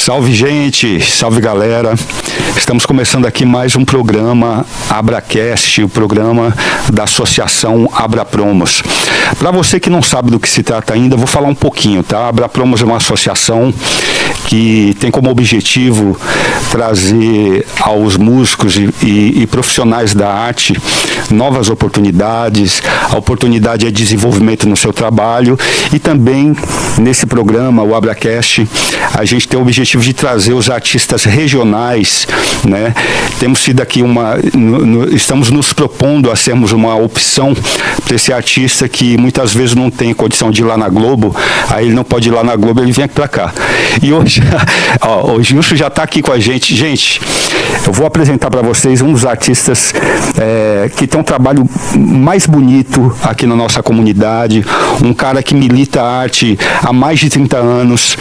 Salve, gente, salve, galera. Estamos começando aqui mais um programa AbraCast, o programa da Associação Abrapromos. Para você que não sabe do que se trata ainda, vou falar um pouquinho, tá? A Abrapromos é uma associação que tem como objetivo trazer aos músicos e profissionais da arte novas oportunidades, a oportunidade de desenvolvimento no seu trabalho, e também nesse programa, o AbraCast, a gente tem o objetivo de trazer os artistas regionais, né? Temos sido aqui estamos nos propondo a sermos uma opção para esse artista que muitas vezes não tem condição de ir lá na Globo, aí ele não pode ir lá na Globo, ele vem aqui para cá. E hoje, o Gilson já está aqui com a gente. Gente, eu vou apresentar para vocês um dos artistas que tem um trabalho mais bonito aqui na nossa comunidade, um cara que milita a arte há mais de 30 anos,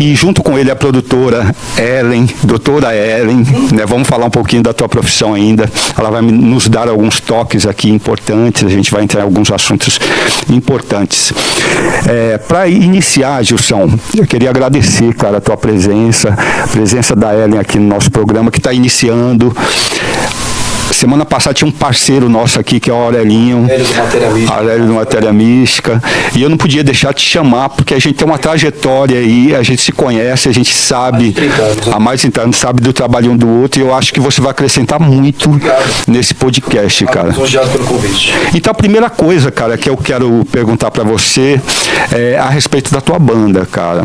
e junto com ele a produtora Ellen, doutora Ellen, né? Vamos falar um pouquinho da tua profissão ainda, ela vai nos dar alguns toques aqui importantes, a gente vai entrar em alguns assuntos importantes. Para iniciar, Gilson, eu queria agradecer, cara, a tua presença, a presença da Ellen aqui no nosso programa, que está iniciando. Semana passada tinha um parceiro nosso aqui, que é o Aurelinho, Aurélio do Matéria Mística, e eu não podia deixar de te chamar, porque a gente tem uma trajetória aí, a gente se conhece, a gente sabe, há mais de 30 anos, sabe do trabalho um do outro, e eu acho que você vai acrescentar muito nesse podcast, cara. Obrigado pelo convite. Então, a primeira coisa, cara, que eu quero perguntar para você é a respeito da tua banda, cara.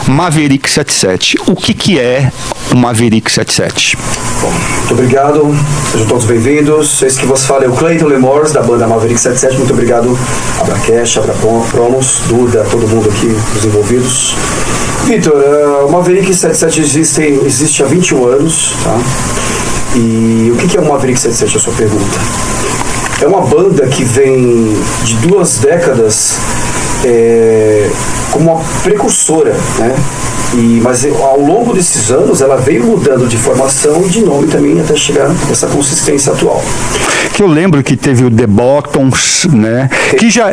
Maverick 77. O que é o Maverick 77? Bom, muito obrigado, sejam todos bem-vindos. Esse que vos fala é o Cleiton Lemors, da banda Maverick 77. Muito obrigado, AbraCast, Abrapromos, Duda, todo mundo aqui, os envolvidos. Vitor, o Maverick 77 existe há 21 anos, tá? E o que é o Maverick 77, a sua pergunta? É uma banda que vem de 2 décadas como uma precursora, né? Mas ao longo desses anos ela veio mudando de formação e de nome também até chegar nessa consistência atual. Que eu lembro que teve o The Bottoms, né?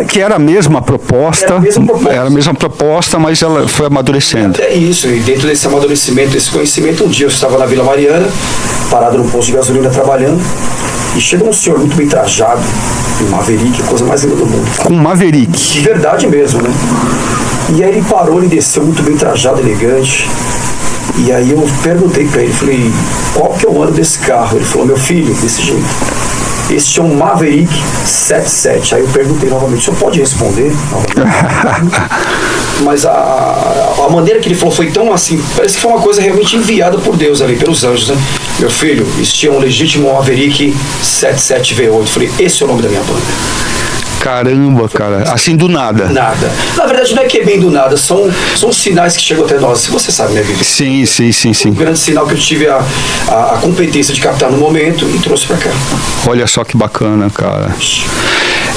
Que era a mesma proposta. Era a mesma proposta, mas ela foi amadurecendo. É isso, e dentro desse amadurecimento, desse conhecimento, um dia eu estava na Vila Mariana, parado no posto de gasolina trabalhando, e chega um senhor muito bem trajado, um Maverick, a coisa mais linda do mundo. Com Maverick. De verdade mesmo, né? E aí ele parou, ele desceu muito bem trajado, elegante. E aí eu perguntei pra ele, falei, qual que é o ano desse carro? Ele falou, meu filho, desse jeito, este é um Maverick 77. Aí eu perguntei novamente, o senhor pode responder? Mas a maneira que ele falou foi tão assim, parece que foi uma coisa realmente enviada por Deus ali, pelos anjos, né? Meu filho, este é um legítimo Maverick 77 V8. Eu falei, esse é o nome da minha banda. Caramba, cara, assim do nada. Nada. Na verdade não é que é bem do nada, são sinais que chegam até nós, se você sabe, né, Vitor? Sim. Um grande sinal que eu tive a competência de captar no momento e trouxe pra cá. Olha só que bacana, cara.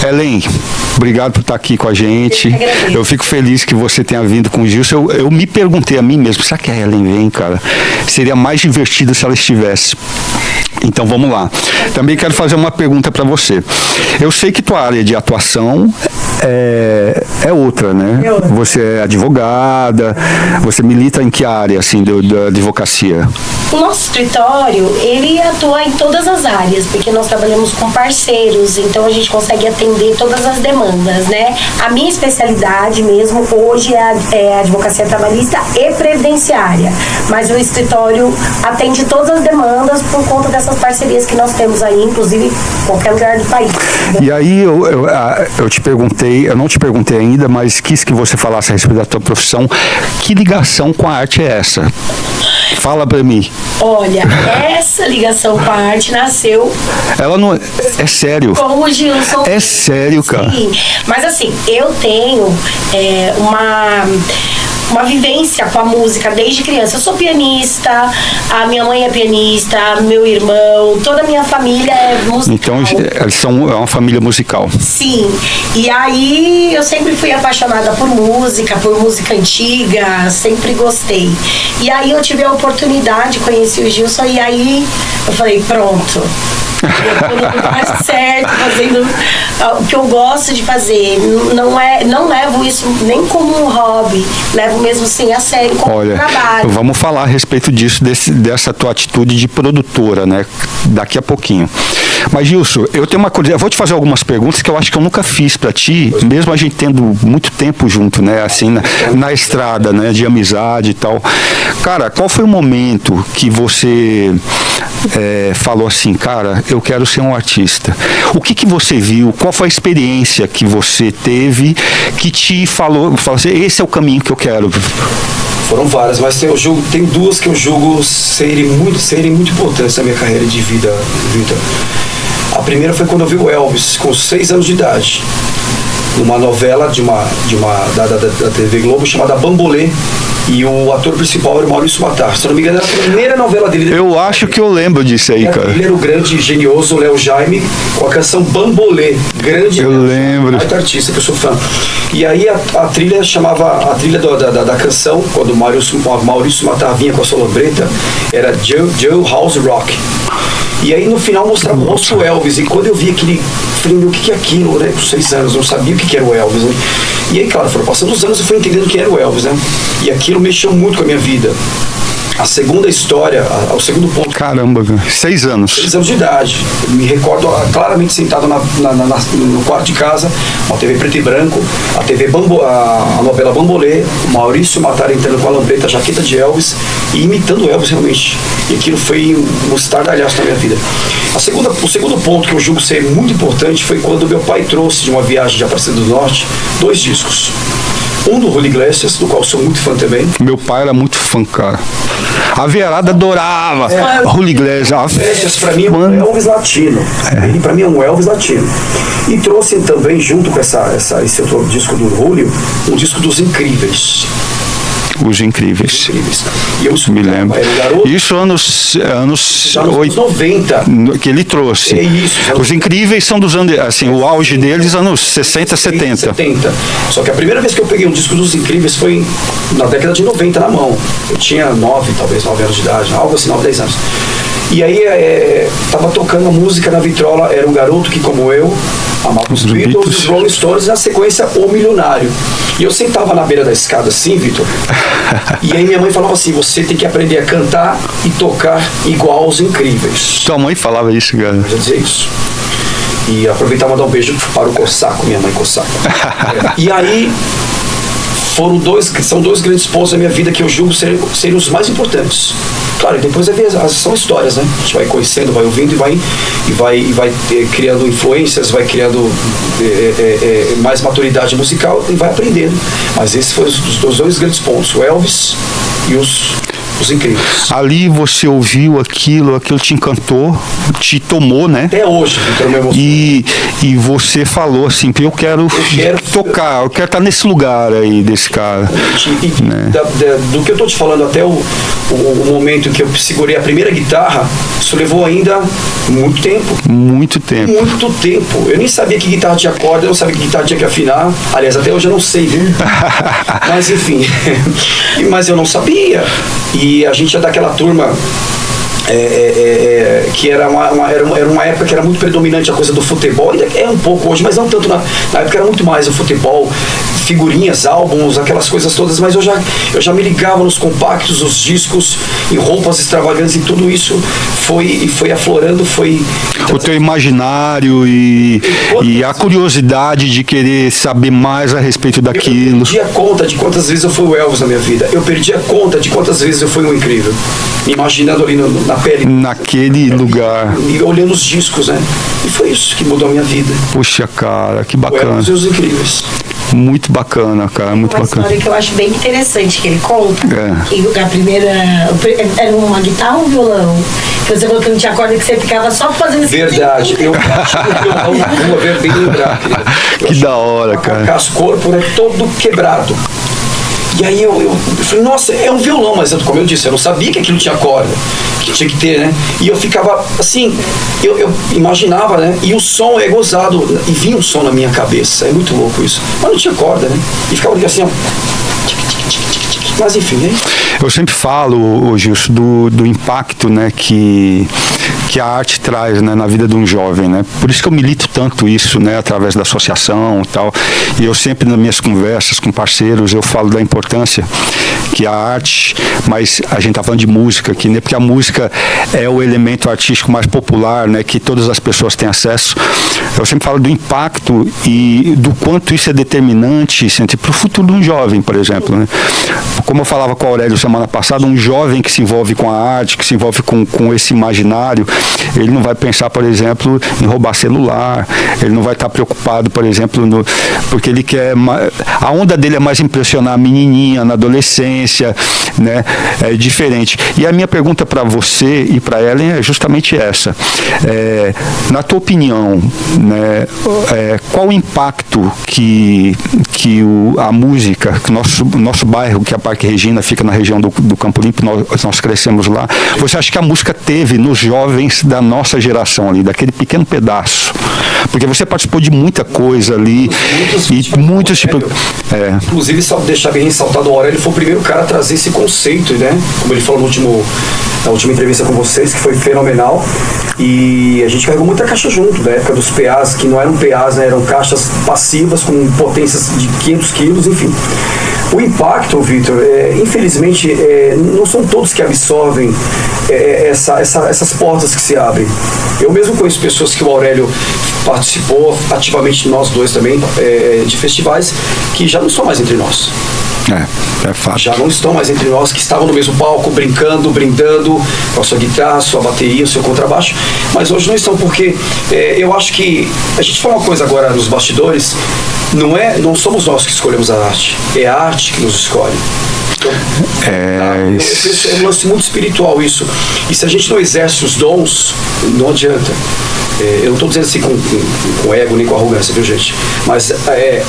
Ellen, obrigado por estar aqui com a gente. Eu fico feliz que você tenha vindo com o Gilson. Eu me perguntei a mim mesmo, será que a Ellen vem, cara? Seria mais divertido se ela estivesse. Então vamos lá. Também quero fazer uma pergunta para você. Eu sei que tua área de atuação é outra, né? É outra. Você é advogada, você milita em que área, assim, da advocacia? O nosso escritório, ele atua em todas as áreas, porque nós trabalhamos com parceiros, então a gente consegue atender todas as demandas, né? A minha especialidade mesmo hoje é a advocacia trabalhista e previdenciária, mas o escritório atende todas as demandas por conta dessas parcerias que nós temos aí, inclusive em qualquer lugar do país. E aí eu te perguntei, eu não te perguntei ainda, mas quis que você falasse a respeito da tua profissão. Que ligação com a arte é essa? Fala pra mim. Olha, essa ligação com a arte nasceu... Ela não... É sério. Com o Gilson. É sério, cara. Sim, mas assim, eu tenho uma vivência com a música desde criança. Eu sou pianista, a minha mãe é pianista, meu irmão, toda a minha família é musical. Então, eles é uma família musical. Sim. E aí, eu sempre fui apaixonada por música antiga, sempre gostei. E aí, eu tive a oportunidade, conheci o Gilson, e aí, eu falei, pronto. Eu tô no lugar certo, fazendo o que eu gosto de fazer. Não levo isso nem como um hobby, levo mesmo assim a sério como Olha, trabalho. vamos falar a respeito disso, dessa tua atitude de produtora, né? Daqui a pouquinho. Mas, Gilson, eu tenho uma coisa, eu vou te fazer algumas perguntas que eu acho que eu nunca fiz para ti, mesmo a gente tendo muito tempo junto, né? Assim, na estrada, né? De amizade e tal. Cara, qual foi o momento que você falou assim, cara, eu quero ser um artista? O que você viu? Qual foi a experiência que você teve que te falou assim, esse é o caminho que eu quero? Foram várias, mas tem duas que eu julgo serem muito importantes na minha carreira de vida, Vitor. A primeira foi quando eu vi o Elvis, com 6 anos de idade, numa novela da TV Globo chamada Bambolê, e o ator principal era o Maurício Matar. Se eu não me engano, era a primeira novela dele. Eu acho que eu lembro disso aí, cara. Ele era o grande e genioso Léo Jaime, com a canção Bambolê. Grande. Eu lembro. Muito artista, que eu sou fã. E aí a trilha chamava, a trilha da canção, quando o Maurício Matar vinha com a sua lambreta, era Joe House Rock. E aí no final mostrava o rosto Elvis, e quando eu vi aquele, falei, meu, o que é aquilo, né? Com 6 anos, não sabia o que era o Elvis, né? E aí, claro, foram passando os anos e fui entendendo quem era o Elvis, né? E aquilo mexeu muito com a minha vida. A segunda história, o segundo ponto. Caramba, 6 anos. 6 anos de idade. Eu me recordo claramente sentado no quarto de casa, uma TV preto e branco, a novela Bambolê, o Maurício Matar entrando com a lambreta, a jaqueta de Elvis e imitando o Elvis realmente. E aquilo foi um estardalhaço na minha vida. O segundo ponto que eu julgo ser muito importante foi quando meu pai trouxe de uma viagem de Aparecida do Norte 2 discos. Um do Julio Iglesias, do qual sou muito fã também. Meu pai era muito fã, cara. A Vierada adorava Julio Iglesias. Iglesias pra mim é um Elvis latino. Ele pra mim é um Elvis latino. E trouxe também, junto com esse outro disco do Julio, um disco dos Incríveis. Os Incríveis. E eu me lembro. Garoto, isso anos 90. Que ele trouxe. É isso. Os Incríveis são dos anos, assim, o auge deles anos 60, 70. Só que a primeira vez que eu peguei um disco dos Incríveis foi na década de 90 na mão. Eu tinha 9 anos de idade, algo assim, 9, 10 anos. E aí tava tocando a música na vitrola, era um garoto que, como eu, amava os Beatles, os Rolling Stones, na sequência O Milionário. E eu sentava na beira da escada assim, Vitor, e aí minha mãe falava assim, você tem que aprender a cantar e tocar igual aos Incríveis. Tua mãe falava isso, cara? Eu já dizia isso. E aproveitar e mandar um beijo para o Cossaco, minha mãe Cossaco. E aí são 2 grandes pontos da minha vida que eu julgo serem os mais importantes. Claro, e depois são histórias, né? A gente vai conhecendo, vai ouvindo e vai criando influências, vai criando mais maturidade musical e vai aprendendo. Mas esses foram os 2 grandes pontos, o Elvis e os Incríveis. Ali você ouviu aquilo te encantou, te tomou, né? Até hoje, Vitor, me emocionou. E você falou assim, eu quero tocar, eu quero estar nesse lugar aí desse cara. Né? Do que eu tô te falando até o momento em que eu segurei a primeira guitarra, isso levou ainda muito tempo. Muito tempo. Muito tempo. Eu nem sabia que guitarra tinha corda, eu não sabia que guitarra tinha que afinar. Aliás, até hoje eu não sei, viu? Mas enfim. Mas eu não sabia. E a gente é daquela turma que era uma época que era muito predominante a coisa do futebol, ainda é um pouco hoje, mas não tanto na época era muito mais o futebol, figurinhas, álbuns, aquelas coisas todas, mas eu já me ligava nos compactos, os discos, em roupas extravagantes, e tudo isso foi aflorando, o teu imaginário e a curiosidade de querer saber mais a respeito daquilo. Eu perdi a conta de quantas vezes eu fui o Elvis na minha vida, eu perdi a conta de quantas vezes eu fui um Incrível, me imaginando ali na pele, naquele lugar, e olhando os discos, né? E foi isso que mudou a minha vida. Puxa, cara, que bacana. O Elvis e os Incríveis. Muito bacana, cara, muito bacana. Uma história que eu acho bem interessante que ele conta. Que a primeira era uma guitarra ou um violão? Que você falou que não tinha corda, que você ficava só fazendo assim. Verdade, eu acho que o violão na rua veio bem lembrar. Que da hora, cara. O corpo, né, todo quebrado. E aí eu falei, nossa, é um violão, mas como eu disse, eu não sabia que aquilo tinha corda, que tinha que ter, né? E eu ficava assim, eu imaginava, né? E o som é gozado, e vinha um som na minha cabeça, é muito louco isso. Mas não tinha corda, né? E ficava assim, ó. Mas enfim, né? Eu sempre falo, Gilson, do impacto, né, que que a arte traz, né, na vida de um jovem, né? Por isso que eu milito tanto isso, né, através da associação e tal. E eu sempre, nas minhas conversas com parceiros, eu falo da importância que a arte, mas a gente está falando de música aqui, né? Porque a música é o elemento artístico mais popular, né, que todas as pessoas têm acesso. Eu sempre falo do impacto e do quanto isso é determinante para o futuro de um jovem, por exemplo, né? Como eu falava com o Aurélio semana passada, um jovem que se envolve com a arte, que se envolve com esse imaginário, ele não vai pensar, por exemplo, em roubar celular, ele não vai estar preocupado, por exemplo, porque ele quer... A onda dele é mais impressionar a menininha na adolescência, né? É diferente. E a minha pergunta para você e para Ellen é justamente essa. Na tua opinião, né, qual o impacto que a música, que nosso bairro, que é a Parque Regina, fica na região do Campo Limpo, nós crescemos lá, você acha que a música teve nos jovens da nossa geração ali, daquele pequeno pedaço? Porque você participou de muita coisa ali, muitos tipos... Inclusive, só deixar bem ressaltado, o Aurélio foi o primeiro cara a trazer esse conceito, né? Como ele falou na última entrevista com vocês, que foi fenomenal. E a gente carregou muita caixa junto, da época dos PAs, que não eram PAs, né? Eram caixas passivas com potências de 500 quilos, enfim. O impacto, Vitor, infelizmente, não são todos que absorvem essas portas que se abrem. Eu mesmo conheço pessoas que o Aurélio participou ativamente, nós dois também, de festivais, que já não estão mais entre nós. É fato. Já não estão mais entre nós, que estavam no mesmo palco, brincando, brindando com a sua guitarra, sua bateria, o seu contrabaixo, mas hoje não estão, porque eu acho que a gente falou uma coisa agora nos bastidores, não somos nós que escolhemos a arte, é a arte que nos escolhe. Então, é um lance muito espiritual isso. E se a gente não exerce os dons, não adianta. Eu não estou dizendo assim com ego nem com arrogância, viu, gente? Mas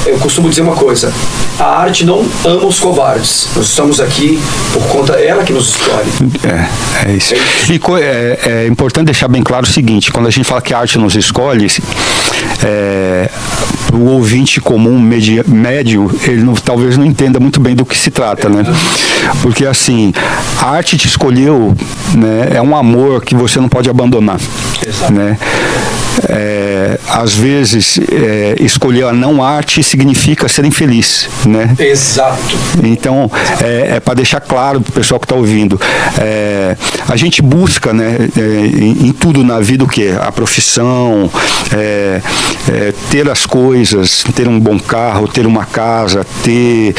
eu costumo dizer uma coisa: a arte não ama os covardes. Nós estamos aqui por conta dela que nos escolhe. É isso. E é importante deixar bem claro o seguinte: quando a gente fala que a arte nos escolhe, o ouvinte comum, médio, ele talvez não entenda muito bem do que se trata, né? Porque assim, a arte te escolheu, né? É um amor que você não pode abandonar. Exato. Né? Às vezes, escolher a não arte significa ser infeliz, né? Exato. Então, para deixar claro para o pessoal que está ouvindo, a gente busca, né, em tudo na vida o quê? A profissão, ter as coisas, ter um bom carro, ter uma casa, ter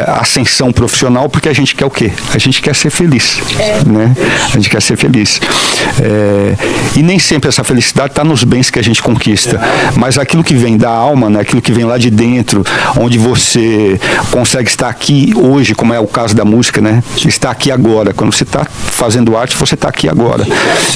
ascensão profissional, porque a gente quer o quê? A gente quer ser feliz, né? A gente quer ser feliz. E nem sempre essa felicidade está nos bens que a gente conquista, mas aquilo que vem da alma, né, aquilo que vem lá de dentro, onde você consegue estar aqui hoje, como é o caso da música, né, está aqui agora. Quando você está fazendo arte, você está aqui agora.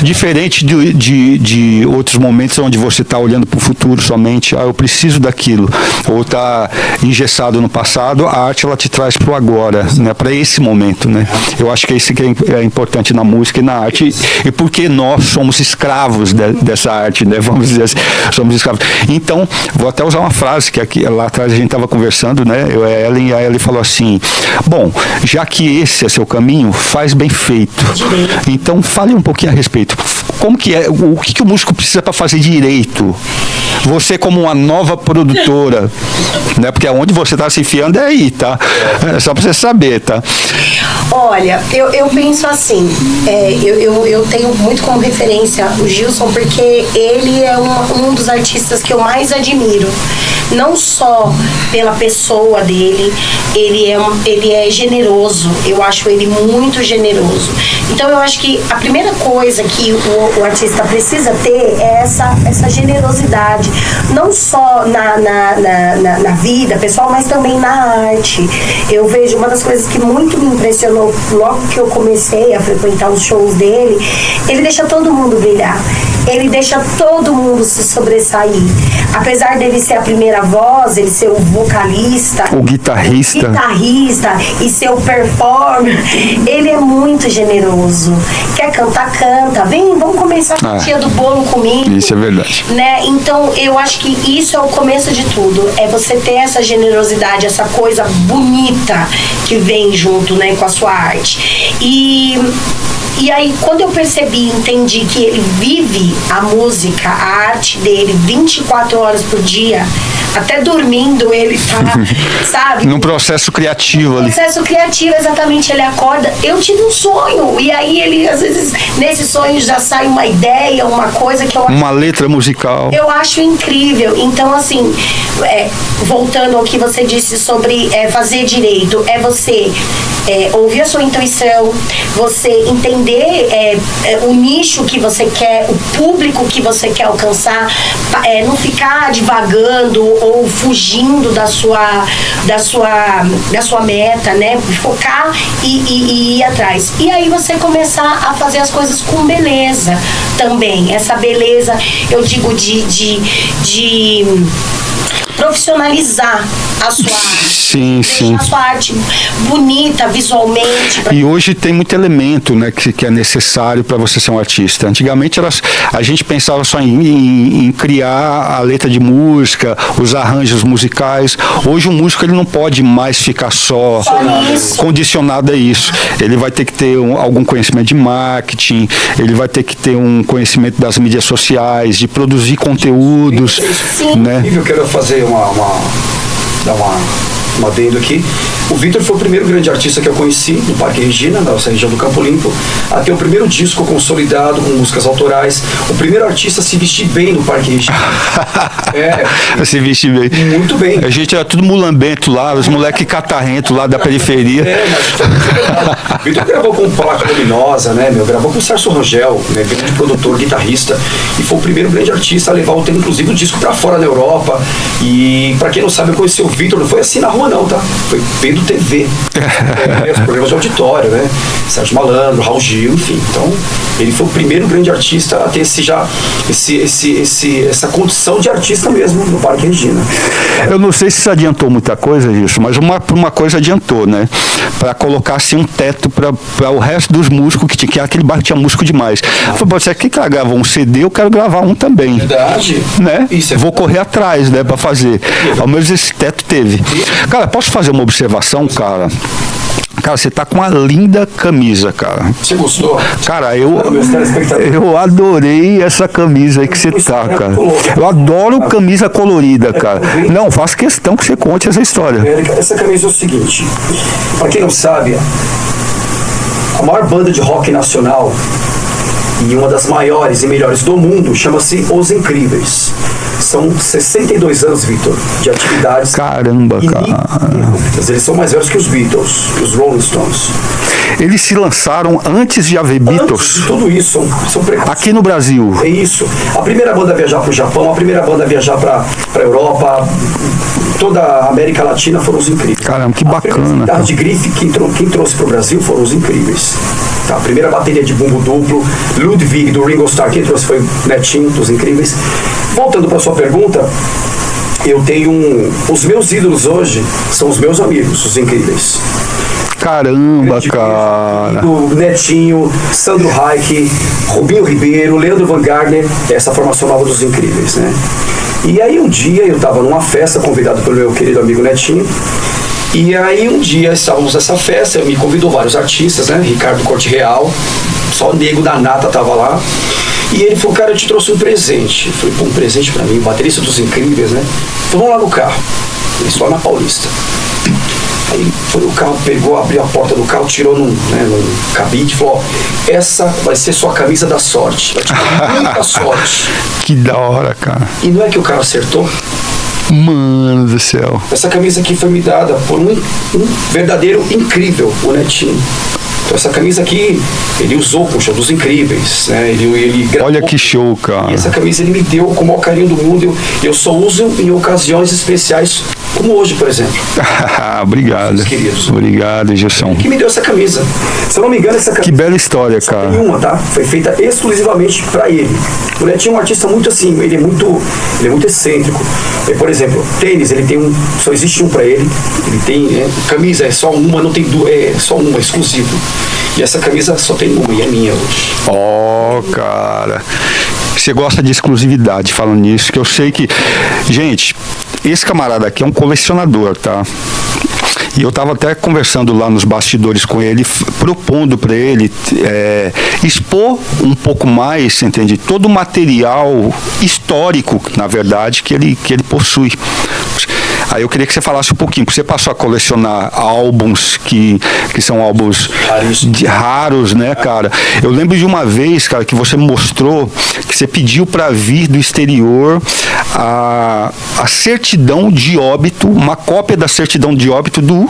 Diferente de outros momentos onde você está olhando para o futuro somente, eu preciso daquilo, ou está engessado no passado, a arte ela te traz para o agora, né, para esse momento, né. Eu acho que isso que é importante na música e na arte, e porque nós somos escravos dessa arte, né? Vamos dizer assim, somos escravos. Então, vou até usar uma frase que aqui, lá atrás a gente estava conversando, né? Eu e a Ellen falou assim: bom, já que esse é seu caminho, faz bem feito. Então, fale um pouquinho a respeito. Como que é? O que o músico precisa para fazer direito? Você como uma nova produtora, né? Porque onde você está se enfiando é aí, tá? É só para você saber, tá? Olha, eu penso assim, eu tenho muito como referência o Gilson, porque ele é um dos artistas que eu mais admiro. Não só pela pessoa dele, ele é generoso, eu acho ele muito generoso. Então eu acho que a primeira coisa que o artista precisa ter é essa generosidade, não só na vida pessoal, mas também na arte. Eu vejo uma das coisas que muito me impressionou logo que eu comecei a frequentar os shows dele, ele deixa todo mundo brilhar, ele deixa todo mundo se sobressair. Apesar dele ser a primeira voz, ele ser o vocalista, o guitarrista e ser o performer, ele é muito generoso. Quer cantar, canta. Vamos começar a fatia do bolo comigo. Isso é verdade. Né? Então, eu acho que isso é o começo de tudo. É você ter essa generosidade, essa coisa bonita que vem junto, né, com a sua arte. E E aí, quando eu percebi, entendi que ele vive a música, a arte dele 24 horas por dia, até dormindo ele tá, sabe? Num processo criativo ali. Processo criativo, exatamente, ele acorda. Eu tive um sonho, e aí ele, às vezes, nesse sonho já sai uma ideia, uma coisa que eu... Uma letra musical. Eu acho incrível. Então, assim, voltando ao que você disse sobre fazer direito, é você ouvir a sua intuição, você entender o nicho que você quer, o público que você quer alcançar, não ficar divagando ou fugindo da sua meta, né? Focar e ir atrás. E aí você começar a fazer as coisas com beleza também. Essa beleza, eu digo, de profissionalizar a sua arte. Sim, sim. A sua arte bonita visualmente. E hoje tem muito elemento, né, que é necessário para você ser um artista. Antigamente a gente pensava só em criar a letra de música, os arranjos musicais. Hoje o músico ele não pode mais ficar só condicionado a isso. Ele vai ter que ter algum conhecimento de marketing, ele vai ter que ter um conhecimento das mídias sociais, de produzir conteúdos. Sim. Né? Eu quero fazer dar uma adendo aqui. O Vitor foi o primeiro grande artista que eu conheci no Parque Regina, na nossa região do Campo Limpo, a ter o primeiro disco consolidado com músicas autorais, o primeiro artista a se vestir bem no Parque Regina. Se vestir bem. Muito bem. A gente era tudo mulambento lá, os moleques catarrentos lá da periferia. Mas o Vitor gravou com Placa Luminosa, né, gravou com o Sérgio Rangel, né, grande produtor, guitarrista, e foi o primeiro grande artista a levar inclusive o disco pra fora na Europa. E pra quem não sabe, eu conheci o Vitor, não foi assim na rua não, tá? Foi vendo TV, os programas de auditório, né? Sérgio Malandro, Raul Gil, enfim. Então, ele foi o primeiro grande artista a ter essa condição de artista mesmo no Parque Regina. Eu não sei se isso adiantou muita coisa, isso, mas uma coisa adiantou, né? Para colocar assim um teto para o resto dos músicos que aquele bairro tinha músico demais. Eu falei, você quer gravar um CD, eu quero gravar um também. Verdade. Né? Isso Vou correr atrás, né, para fazer. Ao menos esse teto teve. Cara, posso fazer uma observação, cara? Cara, você tá com uma linda camisa, cara. Você gostou? Cara, eu adorei essa camisa aí que você tá, cara. Eu adoro camisa colorida, cara. Não, faço questão que você conte essa história. Essa camisa é o seguinte, pra quem não sabe, a maior banda de rock nacional e uma das maiores e melhores do mundo chama-se Os Incríveis. São 62 anos, Vitor, de atividades. Caramba, cara. Eles são mais velhos que os Beatles, os Rolling Stones. Eles se lançaram antes de haver Beatles? Antes de tudo isso, são precursores. Aqui no Brasil? É isso. A primeira banda a viajar para o Japão, a primeira banda a viajar para a Europa, toda a América Latina foram Os Incríveis. Caramba, que bacana. A de grife, quem trouxe para o Brasil foram Os Incríveis. Tá, a primeira bateria de bumbo duplo, Ludwig do Ringo Starr, quem trouxe foi o Netinho dos Incríveis. Voltando para a sua pergunta, eu tenho os meus ídolos hoje são os meus amigos, Os Incríveis. Caramba, cara. O Netinho, Sandro Reich, Rubinho Ribeiro, Leandro Van Gardner, essa formação nova dos Incríveis, né? E aí um dia eu estava numa festa, convidado pelo meu querido amigo Netinho, e aí um dia estávamos nessa festa, me convidou vários artistas, né? Ricardo Corte Real, só o nego da nata tava lá. E ele falou, cara, eu te trouxe um presente. Eu falei, pô, um presente pra mim, baterista dos Incríveis, né? Falei, vamos lá no carro. Ele só na Paulista. Aí foi no carro, pegou, abriu a porta do carro, tirou num cabide e falou, ó, essa vai ser sua camisa da sorte. Vai te dar muita sorte. Que da hora, cara. E não é que o cara acertou? Mano do céu. Essa camisa aqui foi me dada por um verdadeiro incrível, o Netinho. Então essa camisa aqui, ele usou com o Show dos Incríveis, né? Ele gravou. Olha que show, cara. E essa camisa ele me deu com o maior carinho do mundo. Eu só uso em ocasiões especiais, como hoje, por exemplo. Obrigado. Queridos. Obrigado, Gilson. Que me deu essa camisa. Se eu não me engano, essa camisa... Que bela história, cara. Nenhuma, tá? Foi feita exclusivamente pra ele. O Netinho é um artista muito assim, ele é muito excêntrico. Por exemplo, tênis, ele tem só existe um pra ele. Ele tem, camisa é só uma, não tem duas, é só uma, exclusivo. E essa camisa só tem uma e é minha hoje. Oh, cara. Você gosta de exclusividade falando nisso, que eu sei que... Gente, esse camarada aqui é um colecionador, tá? E eu estava até conversando lá nos bastidores com ele, propondo para ele expor um pouco mais, entende? Todo o material histórico, na verdade, que ele possui. Aí eu queria que você falasse um pouquinho, porque você passou a colecionar álbuns que são álbuns raros, né, cara? Eu lembro de uma vez, cara, que você mostrou que você pediu para vir do exterior a certidão de óbito, uma cópia da certidão de óbito do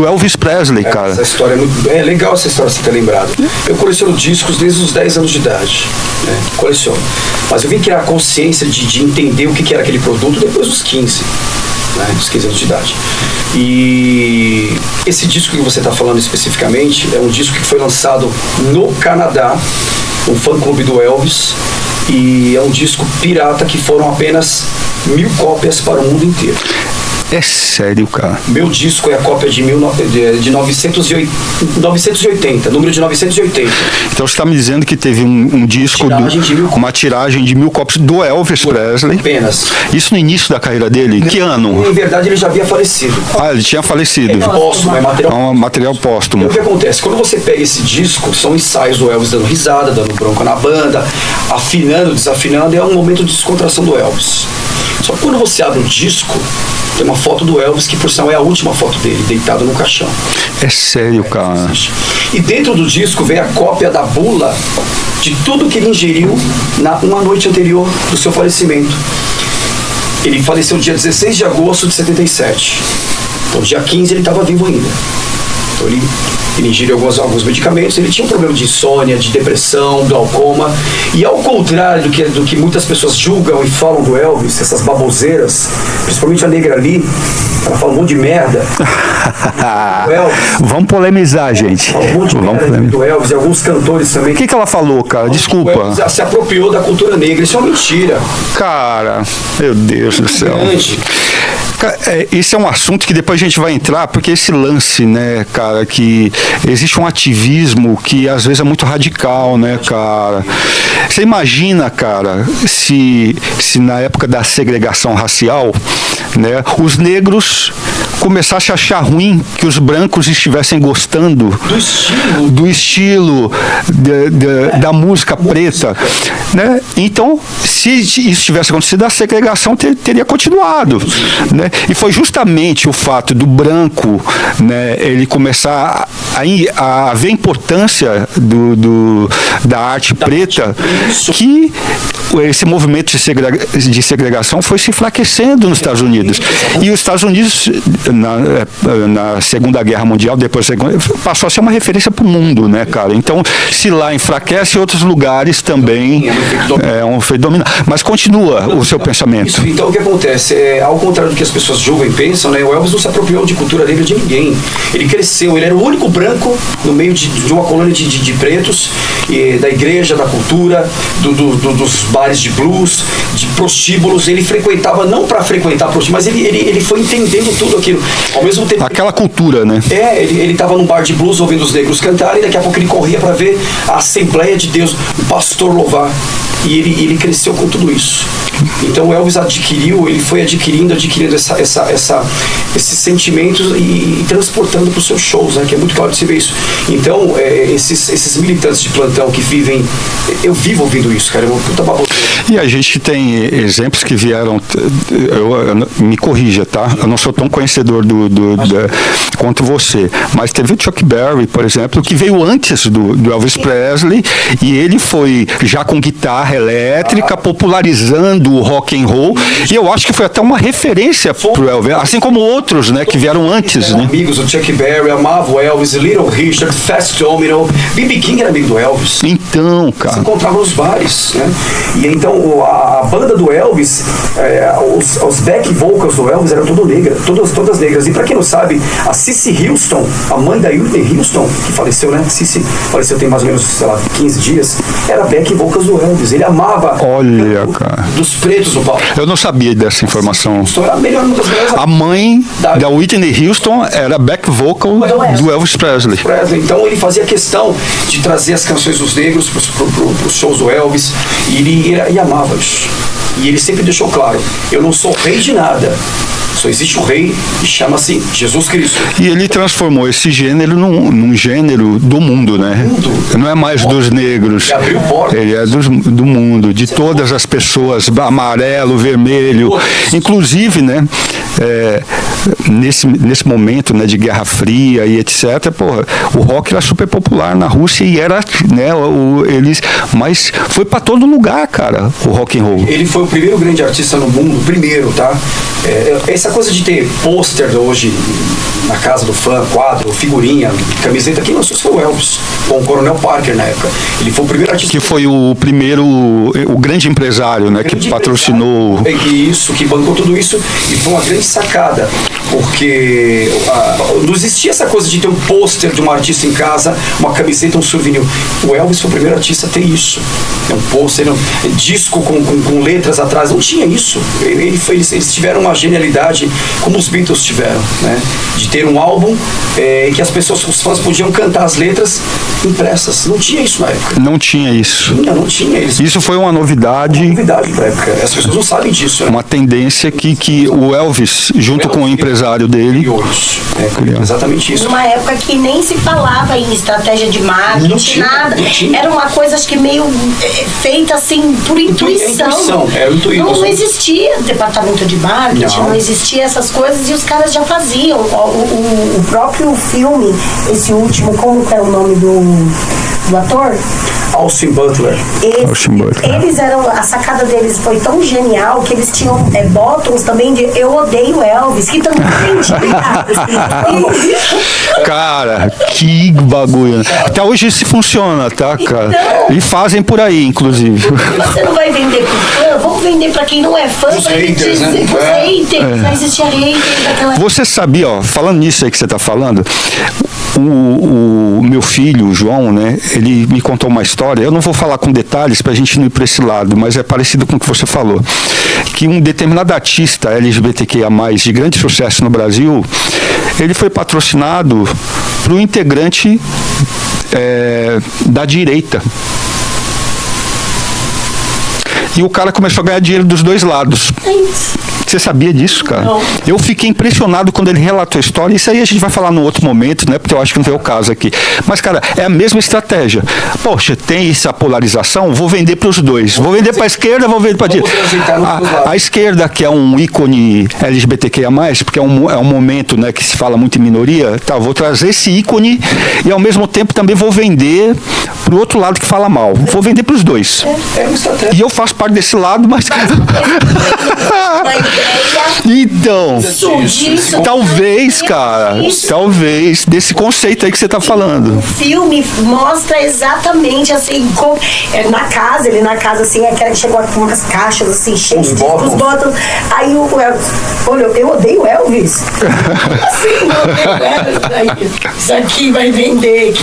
Elvis Presley, cara. Essa história é legal, essa história você ter lembrado. Eu coleciono discos desde os 10 anos de idade, né? Coleciono. Mas eu vim criar a consciência de entender o que era aquele produto depois dos 15. Dos 15 anos de idade. E esse disco que você está falando especificamente é um disco que foi lançado no Canadá, um fã-clube do Elvis, e é um disco pirata que foram apenas 1000 cópias para o mundo inteiro. É sério, cara? Meu disco é a cópia de 980, número de 980. Então você está me dizendo que teve um disco, uma tiragem de 1000 cópias do Elvis Presley. Apenas. Isso no início da carreira dele? Que ano? Em verdade, ele já havia falecido. Ah, ele tinha falecido. É póstumo, é material póstumo. E o que acontece? Quando você pega esse disco, são ensaios do Elvis dando risada, dando bronca na banda, afinando, desafinando, é um momento de descontração do Elvis. Só que quando você abre o disco, tem uma foto do Elvis, que por sinal é a última foto dele, deitado no caixão. É sério, cara? E dentro do disco vem a cópia da bula de tudo que ele ingeriu uma noite anterior do seu falecimento. Ele faleceu dia 16 de agosto de 77. Então, dia 15 ele estava vivo ainda. Então, ele ingeriu alguns medicamentos. Ele tinha um problema de insônia, de depressão, glaucoma. E ao contrário do que muitas pessoas julgam e falam do Elvis, essas baboseiras, principalmente a negra ali, ela fala um monte de merda. Vamos polemizar, gente. Um monte de merda do Elvis e alguns cantores também. O que ela falou, cara? Desculpa. O Elvis se apropriou da cultura negra. Isso é uma mentira. Cara, meu Deus do céu. Esse é um assunto que depois a gente vai entrar, porque esse lance, né, cara, que existe um ativismo que às vezes é muito radical, né, cara. Você imagina, cara, se na época da segregação racial, né, os negros começassem a achar ruim que os brancos estivessem gostando do estilo da música preta, né? Então, se isso tivesse acontecido, a segregação teria continuado, né? E foi justamente o fato do branco, né, ele começar a ver a importância da arte preta, que esse movimento de segregação foi se enfraquecendo nos Estados Unidos. E os Estados Unidos, na Segunda Guerra Mundial, depois da Segunda, passou a ser uma referência para o mundo, né, cara? Então, se lá enfraquece, outros lugares também é um feito dominado. Mas continua o seu pensamento. Então, o que acontece? Ao contrário do que as pessoas julgam e pensam, né, o Elvis não se apropriou de cultura negra de ninguém. Ele cresceu, ele era o único branco no meio de uma colônia de pretos, da igreja, da cultura, dos bares de blues, de prostíbulos. Ele frequentava, não para frequentar prostíbulos, mas ele foi entendendo tudo aquilo. Ao mesmo tempo, aquela cultura, né? Ele estava num bar de blues ouvindo os negros cantarem, e daqui a pouco ele corria para ver a Assembleia de Deus, o pastor louvar. E ele cresceu com tudo isso. Então o Elvis ele foi adquirindo esses sentimentos e transportando para os seus shows, né? Que é muito claro de se ver isso. Então, esses militantes de plantão que vivem, eu vivo ouvindo isso, cara, é uma puta baboseira. E a gente tem exemplos que vieram, me corrija, tá? Eu não sou tão conhecedor quanto você, mas teve o Chuck Berry, por exemplo, que veio antes do Elvis Presley, e ele foi já com guitarra elétrica, popularizando o rock and roll, e eu acho que foi até uma referência pro Elvis, assim como outros, né, que vieram antes, né? Amigos, o Chuck Berry amava o Elvis, Little Richard, Fats Domino, B.B. King era amigo do Elvis. Então, cara. Se encontrava nos bares, né? E então a banda do Elvis, os back vocals do Elvis eram tudo negra, todas negras. E pra quem não sabe, a Cissy Houston, a mãe da Whitney Houston, que faleceu, né? Cissy faleceu tem mais ou menos, sei lá, 15 dias, era back vocals do Elvis. Ele amava cara, dos pretos do palco. Eu não sabia dessa informação. Era uma das melhores. A mãe da Whitney Houston era back vocal do Elvis Presley. Então ele fazia questão de trazer as canções dos negros pros shows do Elvis, e ele amava isso. E ele sempre deixou claro, eu não sou rei de nada. Só existe um rei e chama-se Jesus Cristo. E ele transformou esse gênero num gênero do mundo, né? Não é mais dos negros. Ele abriu portas. Ele é do mundo, de todas as pessoas, amarelo, vermelho. Inclusive, né? Nesse momento, né, de Guerra Fria e etc., porra, o rock era super popular na Rússia e era, né, mas foi para todo lugar, cara, o rock and roll. Ele foi o primeiro grande artista no mundo, primeiro, tá? Essa coisa de ter pôster hoje na casa do fã, quadro, figurinha, camiseta, quem lançou foi o Elvis, com o Coronel Parker na época. Ele foi o primeiro artista. Que foi o primeiro, o grande empresário, né, que patrocinou. Isso, que bancou tudo isso, e foi uma grande sacada, porque não existia essa coisa de ter um pôster de um artista em casa, uma camiseta, um souvenir. O Elvis foi o primeiro artista a ter isso. Um pôster, um disco com letras atrás, não tinha isso. Eles tiveram uma genialidade, como os Beatles tiveram, né? De ter um álbum em que os fãs podiam cantar as letras impressas. Não tinha isso na época. Não tinha isso. Não tinha. Isso foi uma novidade. Uma novidade pra época. As pessoas não sabem disso. Né? Uma tendência que o Elvis, junto com o empresário dele, criou. Exatamente isso. Numa época que nem se falava em estratégia de marketing, nada. Era uma coisa, acho que meio feita assim, por intuição. Não existia departamento de marketing, não existia essas coisas e os caras já faziam. O próprio filme, esse último, como que é o nome do ator? Austin Butler. Eles eram, a sacada deles foi tão genial que eles tinham bottoms também de Eu Odeio Elvis, que também Cara, que bagulho. Até hoje isso funciona, tá, cara? Então, e fazem por aí, inclusive. Você não vai vender pro fã, vamos vender pra quem não é fã. Os haters, né? Os haters, vai existir haters daquela... Você sabia, ó, falando nisso aí que você tá falando, o meu filho, o João, né, ele me contou uma história, eu não vou falar com detalhes pra gente não ir pra esse lado, mas é parecido com o que você falou, que um determinado artista LGBTQIA+, de grande sucesso no Brasil, ele foi patrocinado por um integrante da direita. E o cara começou a ganhar dinheiro dos dois lados. Você sabia disso, cara? Não. Eu fiquei impressionado quando ele relatou a história. Isso aí a gente vai falar num outro momento, né? Porque eu acho que não é o caso aqui. Mas, cara, é a mesma estratégia. Poxa, tem essa polarização, vou vender para os dois. Vou vender para a esquerda, vou vender para a direita. A esquerda, que é um ícone LGBTQIA+, porque é um momento, né, que se fala muito em minoria, tá, vou trazer esse ícone e, ao mesmo tempo, também vou vender para o outro lado que fala mal. Vou vender para os dois. É uma estratégia. E eu faço parte desse lado, mas... Então, talvez, cara, talvez, desse conceito aí que você tá falando. O filme mostra exatamente assim, como, ele na casa assim, aquela que chegou com umas caixas assim, cheias de botões. Aí o Elvis, olha, eu odeio Elvis. Assim, eu odeio Elvis. Isso aqui vai vender.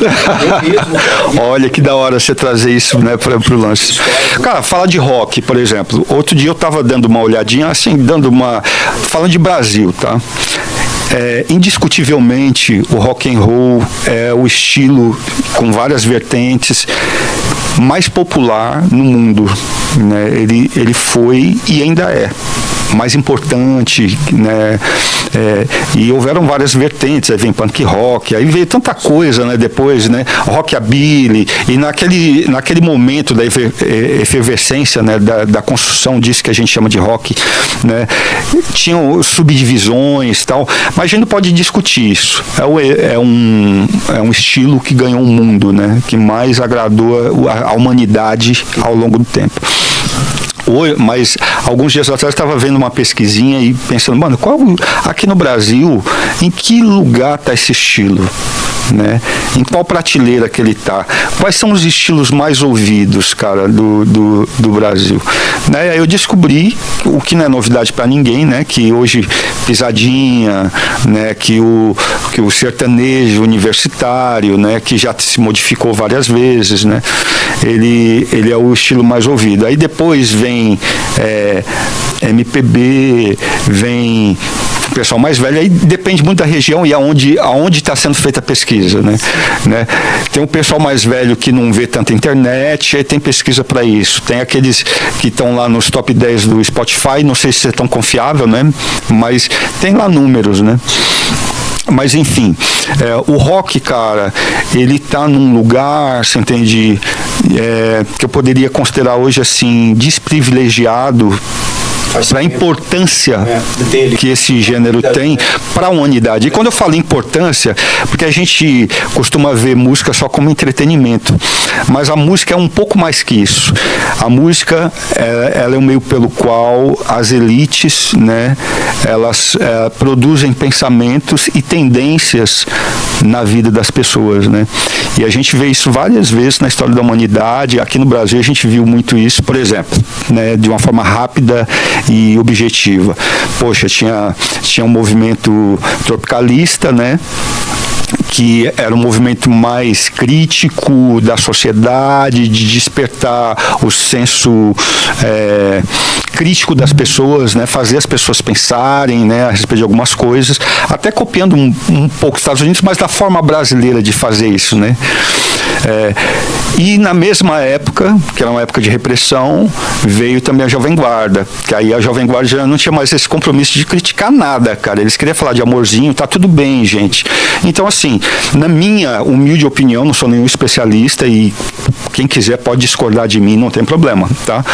Olha que da hora você trazer isso, né, pro lance. Cara, fala de rock, por exemplo. Outro dia eu tava dando uma olhadinha, assim, falando de Brasil, tá? Indiscutivelmente o rock and roll é o estilo com várias vertentes mais popular no mundo, né? Ele foi e ainda é mais importante, né? E houveram várias vertentes, aí vem punk rock, aí veio tanta coisa, né? Depois, né? Rockabilly, e naquele momento da efervescência, né? Da construção disso que a gente chama de rock, né? Tinham subdivisões e tal, mas a gente não pode discutir isso. É um estilo que ganhou o mundo, né? Que mais agradou a humanidade ao longo do tempo. Mas alguns dias atrás eu estava vendo uma pesquisinha e pensando, mano, aqui no Brasil, em que lugar está esse estilo? Né? Em qual prateleira que ele está? Quais são os estilos mais ouvidos, cara, do Brasil? Né? Aí eu descobri, o que não é novidade para ninguém, né? Que hoje pisadinha, né? Que o sertanejo universitário, né? Que já se modificou várias vezes, né? Ele é o estilo mais ouvido. Aí depois vem MPB, vem pessoal mais velho, aí depende muito da região e aonde está sendo feita a pesquisa, né? Tem um pessoal mais velho que não vê tanta internet, aí tem pesquisa para isso. Tem aqueles que estão lá nos top 10 do Spotify, não sei se é tão confiável, né? Mas tem lá números, né? Mas, enfim, o rock, cara, ele tá num lugar, você entende, que eu poderia considerar hoje, assim, desprivilegiado para a importância que esse gênero tem para a humanidade. E quando eu falo importância, porque a gente costuma ver música só como entretenimento, mas a música é um pouco mais que isso. A música, ela é um meio pelo qual as elites, né, elas produzem pensamentos e tendências na vida das pessoas, né? E a gente vê isso várias vezes na história da humanidade. Aqui no Brasil a gente viu muito isso, por exemplo, né, de uma forma rápida e objetiva. Poxa, tinha um movimento tropicalista, né, que era um movimento mais crítico da sociedade, de despertar o senso crítico das pessoas, né, fazer as pessoas pensarem, né, a respeito de algumas coisas, até copiando um pouco os Estados Unidos, mas da forma brasileira de fazer isso, né. E na mesma época, que era uma época de repressão, veio também a Jovem Guarda, que aí a Jovem Guarda já não tinha mais esse compromisso de criticar nada, cara. Eles queriam falar de amorzinho, tá tudo bem, gente. Então, assim, na minha humilde opinião, não sou nenhum especialista e quem quiser pode discordar de mim, não tem problema, tá?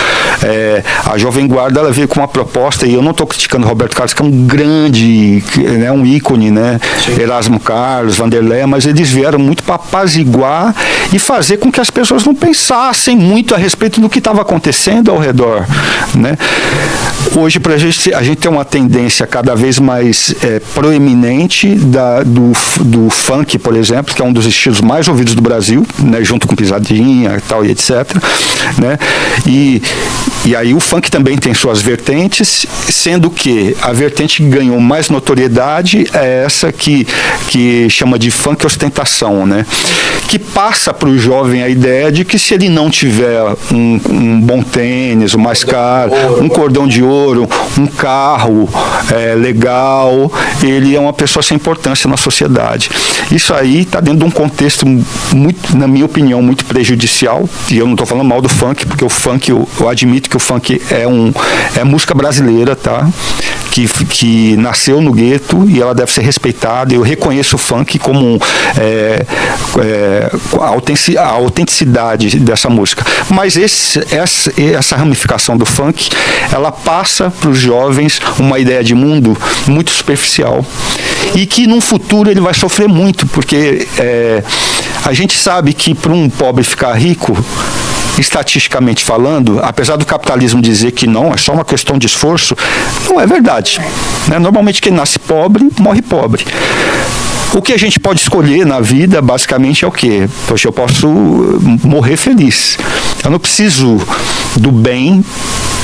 A Jovem Guarda, ela veio com uma proposta, e eu não estou criticando Roberto Carlos, que é um grande, né, um ícone, né? Sim. Erasmo Carlos, Vanderlei, mas eles vieram muito para apaziguar e fazer com que as pessoas não pensassem muito a respeito do que estava acontecendo ao redor, né? Hoje, a gente tem uma tendência cada vez mais proeminente do funk, por exemplo, que é um dos estilos mais ouvidos do Brasil, né, junto com pisadinha e tal, e etc. Né? E aí o funk também tem suas vertentes, sendo que a vertente que ganhou mais notoriedade é essa que chama de funk ostentação, né? Que passa para o jovem a ideia de que se ele não tiver um bom tênis, o mais caro, um cordão de ouro, um carro legal, ele é uma pessoa sem importância na sociedade. Isso aí está dentro de um contexto muito, na minha opinião, muito prejudicial, e eu não estou falando mal do funk, porque o funk, eu admito que o funk é música brasileira, tá? Que nasceu no gueto e ela deve ser respeitada. Eu reconheço o funk como a autenticidade dessa música. Mas essa ramificação do funk, ela passa para os jovens uma ideia de mundo muito superficial e que num futuro ele vai sofrer muito, porque a gente sabe que para um pobre ficar rico, estatisticamente falando, apesar do capitalismo dizer que não, é só uma questão de esforço, não é verdade, né? Normalmente quem nasce pobre, morre pobre. O que a gente pode escolher na vida, basicamente, é o quê? Poxa, eu posso morrer feliz. Eu não preciso do bem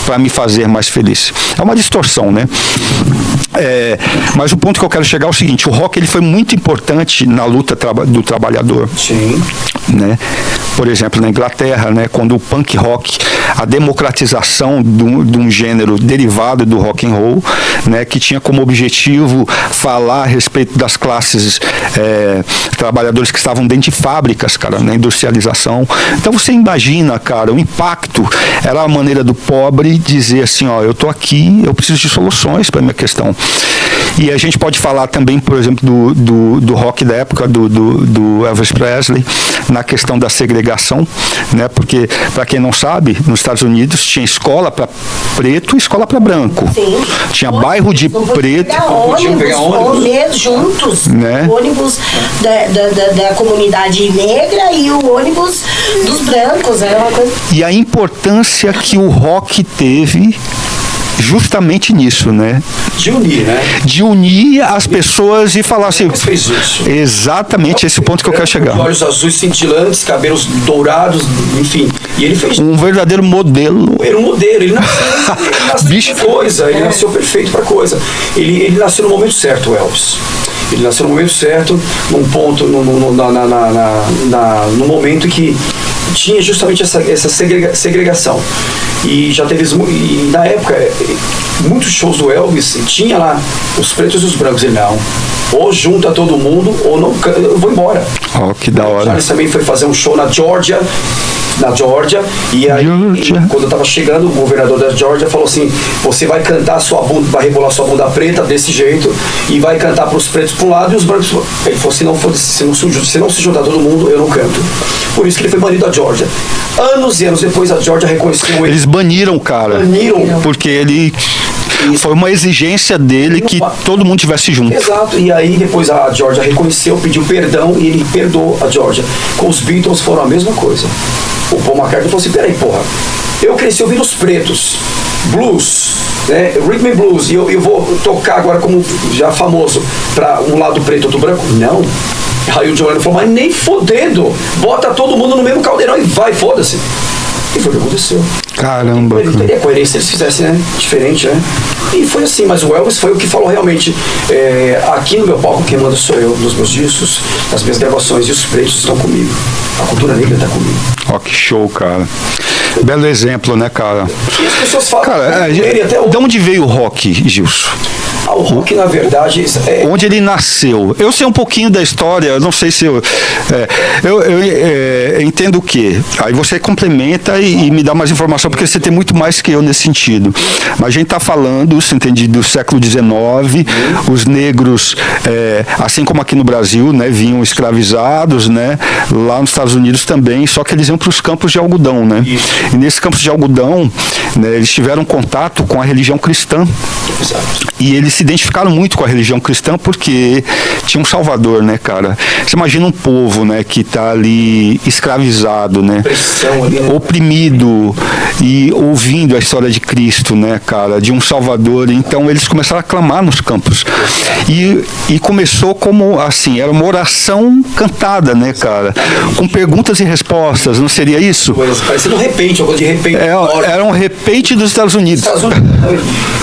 para me fazer mais feliz. É uma distorção, né? Mas o ponto que eu quero chegar é o seguinte: o rock, ele foi muito importante na luta do trabalhador. Sim. Né? Por exemplo, na Inglaterra, né, quando o punk rock, a democratização de um gênero derivado do rock and roll, né, que tinha como objetivo falar a respeito das classes trabalhadores que estavam dentro de fábricas, cara, na industrialização. Então você imagina, cara, o impacto. Era a maneira do pobre dizer assim, ó, eu tô aqui, eu preciso de soluções para a minha questão. E a gente pode falar também, por exemplo, do rock da época do Elvis Presley, na questão da segregação, né? Porque, para quem não sabe, nos Estados Unidos tinha escola para preto e escola para branco. Sim. Tinha bairro de preto. Ônibus juntos, né? O ônibus da comunidade negra e o ônibus dos brancos, era uma coisa. E a importância que o rock teve justamente nisso, né? De unir, né? De unir as pessoas e falar assim... Mas fez isso. Exatamente, esse ponto que eu quero chegar. Olhos azuis cintilantes, cabelos dourados, enfim. E ele fez... Um verdadeiro modelo. Era um modelo, ele nasceu pra coisa, ele nasceu perfeito pra coisa. Ele nasceu no momento certo, o Elvis. Ele nasceu no momento certo, num ponto, no momento que tinha justamente essa segregação. E já teve, e na época, muitos shows do Elvis, tinha lá os pretos e os brancos. Ele, não, ou junta todo mundo, ou não, eu vou embora. Oh, que da hora. O Charles também foi fazer um show na Georgia, e aí, quando eu tava chegando, o governador da Georgia falou assim: você vai cantar sua bunda, vai rebolar sua bunda preta desse jeito, e vai cantar pros pretos pra um lado e os brancos. Ele falou: se não se juntar todo mundo, eu não canto. Por isso que ele foi banido da Georgia. Anos e anos depois, a Georgia reconheceu ele. Eles baniram o cara. Porque ele... Isso. Foi uma exigência dele que todo mundo tivesse junto. Exato, e aí depois a Georgia reconheceu, pediu perdão e ele perdoou a Georgia. Com os Beatles foram a mesma coisa. O Paul McCartney falou assim: peraí, porra, eu cresci ouvindo os pretos, blues, né, rhythm and blues, e eu vou tocar agora como já famoso para um lado preto e outro branco? Não. Aí o John Lennon falou: mas nem fodendo, bota todo mundo no mesmo caldeirão e vai, foda-se. E foi o que aconteceu. Caramba. Ele teria coerência se eles fizessem, né? Diferente, né? E foi assim, mas o Elvis foi o que falou realmente: aqui no meu palco quem manda sou eu, nos meus discos, nas minhas gravações, e os pretos estão comigo. A cultura negra está comigo. Ó, que show, cara. Belo exemplo, né, cara? E as pessoas falam, cara, de onde veio o rock, Gilson? O rock, na verdade... Onde ele nasceu? Eu sei um pouquinho da história, eu não sei se eu entendo o quê? Aí você complementa e me dá mais informação, porque você tem muito mais que eu nesse sentido. Mas a gente está falando, você entende, do século XIX, os negros, assim como aqui no Brasil, né, vinham escravizados, né, lá nos Estados Unidos também, só que eles iam para os campos de algodão, né? E nesses campos de algodão, né, eles tiveram contato com a religião cristã. E eles se identificaram muito com a religião cristã porque tinha um salvador, né, cara? Você imagina um povo, né, que está ali escravizado, né, oprimido e ouvindo a história de Cristo, né, cara, de um salvador. Então eles começaram a clamar nos campos e começou como assim, era uma oração cantada, né, cara, com perguntas e respostas. Não seria isso? Parecia um repente, algo de repente. Era um repente dos Estados Unidos.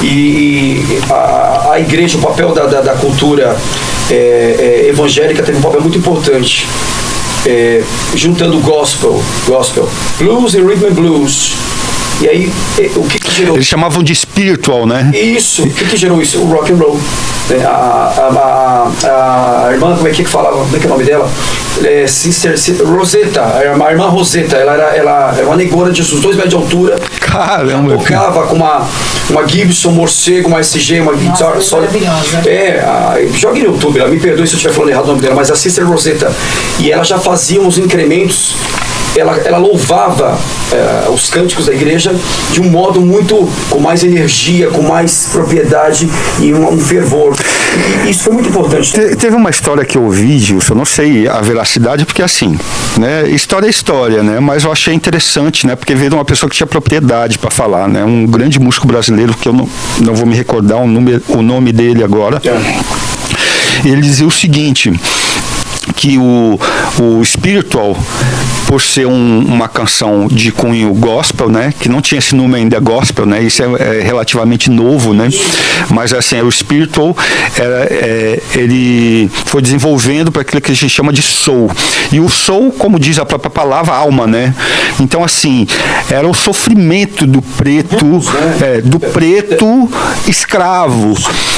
E a igreja, o papel da cultura evangélica teve um papel muito importante, juntando gospel, blues e rhythm and blues. E aí, o que gerou? Eles chamavam de spiritual, né? Isso. O que gerou isso? O rock and roll. A irmã, como é que falava? Como é que é o nome dela? Sister Rosetta, a irmã Rosetta. Ela é uma negona de 2 metros de altura. Caramba. Ela tocava com uma Gibson Morcego, uma SG, uma guitarra maravilhosa. Jogue no YouTube, ela me perdoe se eu estiver falando errado o nome dela, mas a Sister Rosetta. E ela já fazia uns incrementos. Ela louvava os cânticos da igreja de um modo com mais energia, com mais propriedade e um fervor. E isso foi muito importante. Teve uma história que eu ouvi, Gilson, eu não sei a veracidade, porque assim, né, história é história, né, mas eu achei interessante, né, porque veio de uma pessoa que tinha propriedade para falar, né, um grande músico brasileiro, que eu não vou me recordar o nome dele agora. Ele dizia o seguinte, que o spiritual, por ser uma canção de cunho gospel, né, que não tinha esse nome ainda gospel, né, isso é relativamente novo, né, mas assim, o spiritual ele foi desenvolvendo para aquilo que a gente chama de soul, e o soul, como diz a própria palavra, alma, né, então assim, era o sofrimento do preto, escravo,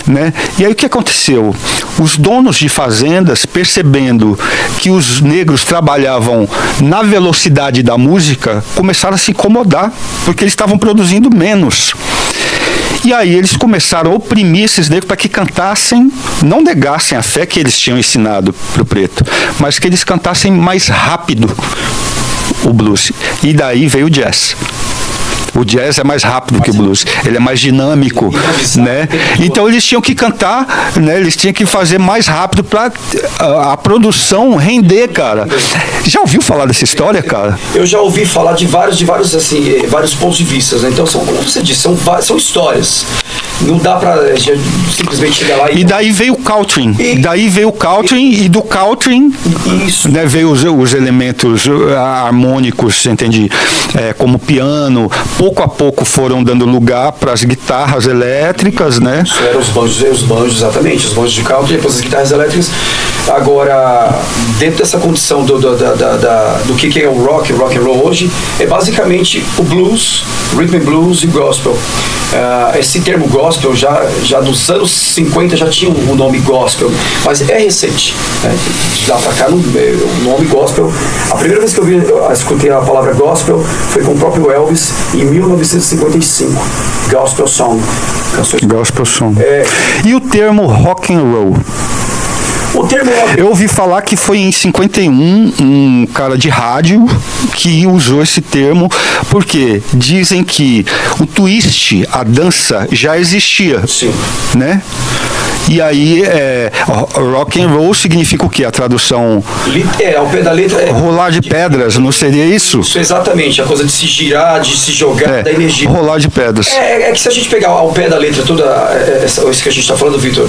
né, e aí o que aconteceu? Os donos de fazendas, percebendo que os negros trabalhavam na velocidade da música, começaram a se incomodar, porque eles estavam produzindo menos. E aí eles começaram a oprimir esses negros para que cantassem, não negassem a fé que eles tinham ensinado para o preto, mas que eles cantassem mais rápido o blues. E daí veio o jazz. O jazz é mais rápido que o blues, ele é mais dinâmico, né? Então eles tinham que cantar, né? Eles tinham que fazer mais rápido para a produção render, cara. Já ouviu falar dessa história, cara? Eu já ouvi falar de vários assim, vários pontos de vista, né? Então são, como você disse, são histórias. Não dá para simplesmente chegar lá e daí veio o country. E do country, né, veio os elementos harmônicos, entende? Como piano, pouco a pouco foram dando lugar para as guitarras elétricas, né? Isso eram os banjos, exatamente, os banjos de country, depois as guitarras elétricas. Agora, dentro dessa condição do que é o rock and roll hoje, é basicamente o blues, rhythm and blues e gospel. Esse termo gospel já dos anos 50 já tinha o nome gospel, mas é recente, né? De lá pra cá o nome gospel, a primeira vez que eu escutei a palavra gospel foi com o próprio Elvis em 1955, gospel song. Gospel song. E o termo rock and roll? Eu ouvi falar que foi em 51 um cara de rádio que usou esse termo, porque dizem que o twist, a dança, já existia. Sim. Né? E aí, rock and roll significa o quê? A tradução... ao pé da letra... rolar de pedras, não seria isso? Isso, exatamente. A coisa de se girar, de se jogar, da energia. Rolar de pedras. É que se a gente pegar ao pé da letra toda isso que a gente está falando, Vitor,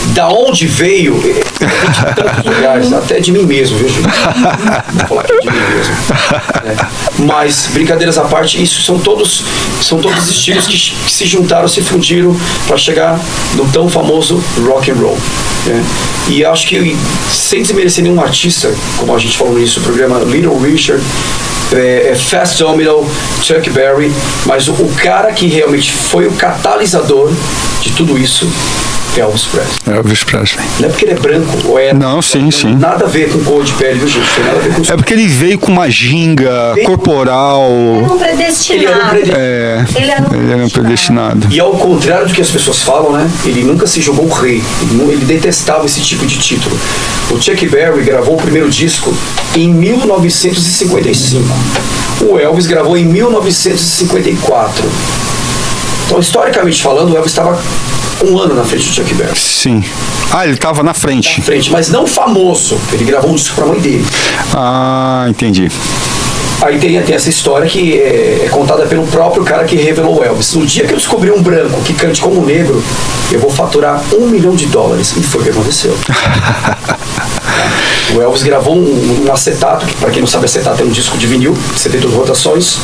da onde veio, de tantos lugares, até de mim mesmo, viu, gente? Vou falar aqui de mim mesmo. Mas, brincadeiras à parte, isso são todos estilos que se juntaram, se fundiram para chegar no tão famoso rock and roll. Né? E acho que, sem desmerecer nenhum artista, como a gente falou no início do programa, Little Richard, Fats Domino, Chuck Berry, mas o cara que realmente foi o catalisador de tudo isso é Elvis Presley. Elvis Presley. Não é porque ele é branco ou é... Não, sim. Nada a ver com cor de pele, viu, gente? Tem nada a ver com... É porque ele veio com uma ginga corporal. Ele era um predestinado. Ele era um predestinado. E ao contrário do que as pessoas falam, né? Ele nunca se jogou rei. Ele detestava esse tipo de título. O Chuck Berry gravou o primeiro disco em 1955. O Elvis gravou em 1954. Então, historicamente falando, o Elvis estava um ano na frente do Chuck Berry. Sim. Ele estava na frente. Mas não famoso. Ele gravou um disco para a mãe dele. Entendi. Aí tem essa história que é contada pelo próprio cara que revelou o Elvis. No dia que eu descobri um branco que cante como um negro, eu vou faturar $1 milhão. E foi o que aconteceu. O Elvis gravou um acetato, que para quem não sabe, acetato é um disco de vinil, 72 rotações.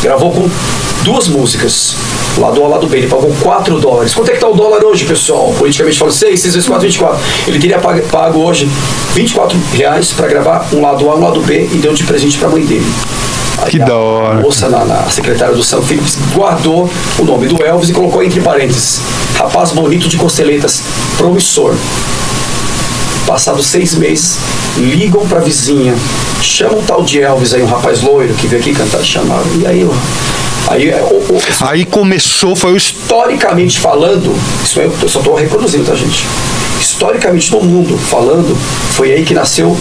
Gravou com 2 músicas, lado A, lado B. Ele pagou $4. Quanto é que tá o dólar hoje, pessoal? Politicamente falando, 6 vezes 4, 24. Ele teria pago hoje R$24 para gravar um lado A, um lado B, e deu de presente para a mãe dele. Aí que da hora. A moça, a secretária do Sam Phillips, guardou o nome do Elvis e colocou entre parênteses: rapaz bonito de costeletas, promissor. Passados 6 meses, ligam pra vizinha, chamam um tal de Elvis aí, um rapaz loiro que veio aqui cantar, chamaram. E aí começou, foi o... Historicamente falando, isso eu só estou reproduzindo, tá, gente? Historicamente no mundo falando, foi aí que nasceu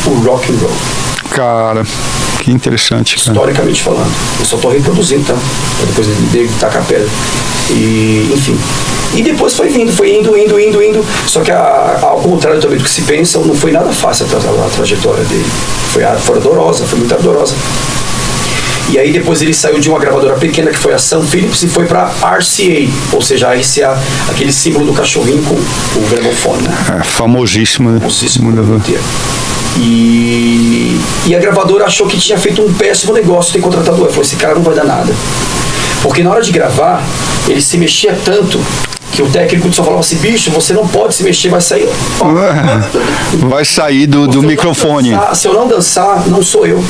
o rock and roll. Cara, que interessante, cara. Historicamente falando. Eu só estou reproduzindo, tá? Pra depois ele tacar a pedra. E, enfim. E depois foi indo. Só que, ao contrário também do que se pensa, não foi nada fácil a trajetória dele. Foi ardorosa, foi muito ardorosa. E aí depois ele saiu de uma gravadora pequena que foi a Sam Phillips e foi para RCA, ou seja, a RCA, aquele símbolo do cachorrinho com o gramofone, né? Famosíssimo, né? Famosíssimo no mundo inteiro. E a gravadora achou que tinha feito um péssimo negócio ter contratado ele. Falou, esse cara não vai dar nada. Porque na hora de gravar, ele se mexia tanto que o técnico só falava assim, bicho, você não pode se mexer, vai sair... Vai sair do microfone. Se eu não dançar, não sou eu.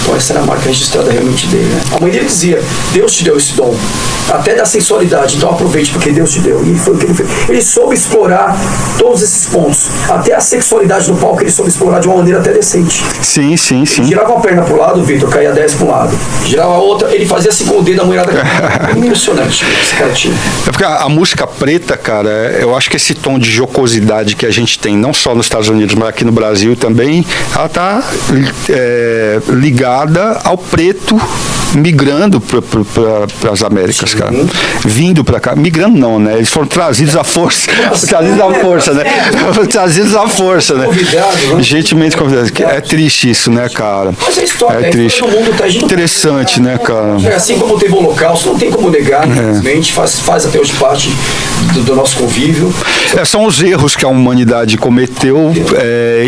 Então essa era a marca registrada realmente dele, né? A mãe dele dizia, Deus te deu esse dom, até da sensualidade, então aproveite porque Deus te deu. E foi o que ele fez. Ele soube explorar todos esses pontos, até a sexualidade no palco ele soube explorar de uma maneira até decente. Sim. Ele girava uma perna pro lado, Vitor, caía 10 pro lado. Girava a outra, ele fazia assim com o dedo da mulherada. Impressionante esse cara tinha. É porque a música preta, cara, eu acho que esse tom de jocosidade que a gente tem, não só nos Estados Unidos, mas aqui no Brasil também, ela tá ligada ao preto migrando para as Américas, cara. Vindo para cá. Migrando não, né? Eles foram trazidos à força. Trazidos à força, né? Trazidos à força, né? Gentilmente convidados. É triste isso, né, cara? Mas a história é triste. Tá interessante, né, cara? Assim como teve o Holocausto, não tem como negar, infelizmente. Faz até hoje parte do nosso convívio. São os erros que a humanidade cometeu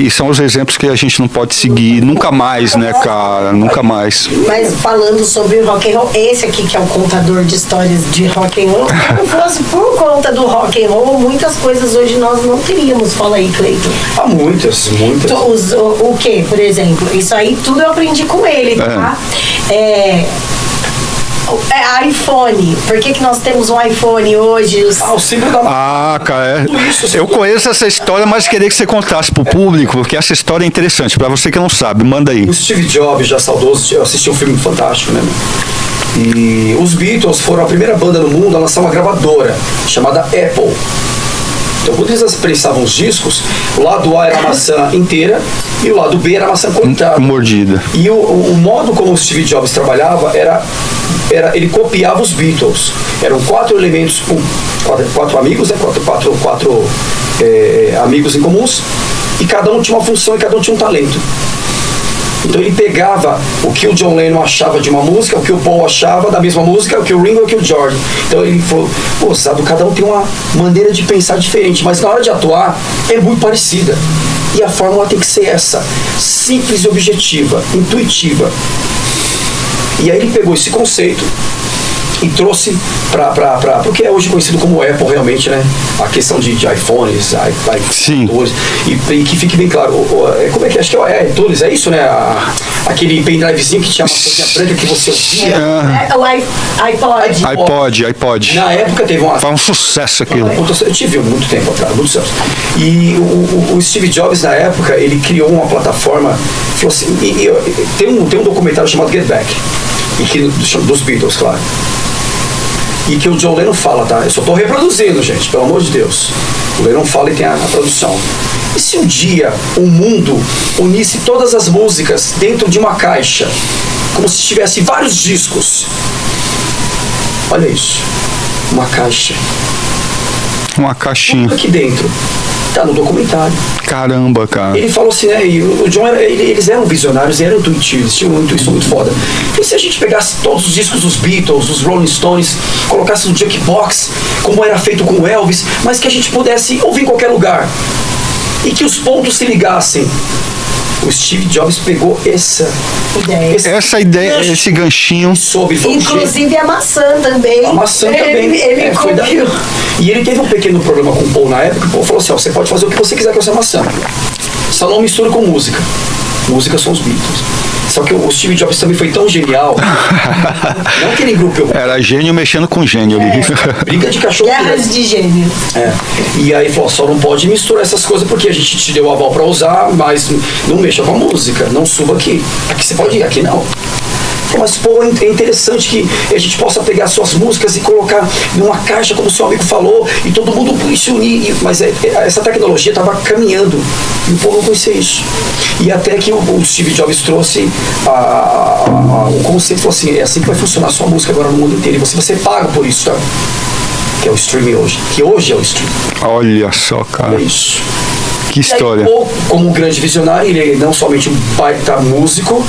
e são os exemplos que a gente não pode seguir nunca mais, né, cara? Nunca mais. Mas falando sobre rock and roll, esse aqui que é o contador de histórias de rock and roll, se não fosse por conta do rock and roll, muitas coisas hoje nós não teríamos. Fala aí, Cleiton. Há muitas. O que, por exemplo? Isso aí tudo eu aprendi com ele, tá? iPhone. Por que nós temos um iPhone hoje? O símbolo da... cara, eu conheço essa história, mas queria que você contasse pro público, porque essa história é interessante. Pra você que não sabe, manda aí. O Steve Jobs, já saudoso, eu assisti um filme fantástico, né? E os Beatles foram a primeira banda no mundo a lançar uma gravadora chamada Apple. Então, quando eles prensavam os discos, o lado A era a maçã inteira e o lado B era a maçã cortada. Mordida. E o modo como o Steve Jobs trabalhava era ele copiava os Beatles. Eram 4 elementos, quatro amigos, né? quatro amigos em comuns, e cada um tinha uma função e cada um tinha um talento. Então ele pegava o que o John Lennon achava de uma música, o que o Paul achava da mesma música, o que o Ringo e o que o George. Então ele falou, sabe, cada um tem uma maneira de pensar diferente, mas na hora de atuar é muito parecida. E a fórmula tem que ser essa, simples e objetiva, intuitiva. E aí ele pegou esse conceito e trouxe para o que é hoje conhecido como Apple, realmente, né? A questão de iPhones, iPhones, e que fique bem claro, como é que acho que é iTunes, é isso, né? Aquele pendrivezinho que tinha uma coisinha branca que você ouvia. O iPod. Na época teve foi um sucesso aquilo. Eu tive muito tempo atrás, muito sucesso. E o Steve Jobs, na época, ele criou uma plataforma, falou assim, tem um documentário chamado Get Back, dos Beatles, claro. E que o John Lennon fala, tá? Eu só tô reproduzindo, gente, pelo amor de Deus. O Lennon fala e tem a produção. E se um dia o mundo unisse todas as músicas dentro de uma caixa, como se tivesse vários discos? Olha isso. Uma caixa. Uma caixinha. Tudo aqui dentro. Tá no documentário. Caramba, cara. Ele falou assim, né? E o John, eles eram visionários, eram intuitivos, tinham uma intuição muito foda. E se a gente pegasse todos os discos dos Beatles, dos Rolling Stones, colocasse no jukebox, como era feito com o Elvis, mas que a gente pudesse ouvir em qualquer lugar, e que os pontos se ligassem? O Steve Jobs pegou essa ideia, esse ganchinho. Inclusive a maçã também. A maçã também. Ele foi daí. E ele teve um pequeno problema com o Paul na época. O Paul falou assim, você pode fazer o que você quiser com essa maçã, só não misture com música. Música são os Beatles. Só que o Steve Jobs também foi tão genial. Não que ele engrupeu. Era gênio mexendo com gênio ali. Briga de cachorro. Guerras de gênio. E aí falou, só não pode misturar essas coisas porque a gente te deu o aval pra usar, mas não mexa com a música, não suba aqui. Aqui você pode ir, aqui não. Mas, pô, é interessante que a gente possa pegar suas músicas e colocar numa caixa, como o seu amigo falou, e todo mundo se unir. Mas essa tecnologia estava caminhando e o povo não conhecia isso. E até que o Steve Jobs trouxe o conceito, falou assim, é assim que vai funcionar a sua música agora no mundo inteiro. E você paga por isso, tá? Que é o streaming hoje. Que hoje é o streaming. Olha só, cara. É isso. Que história. Aí, como um grande visionário, ele é não somente um baita músico,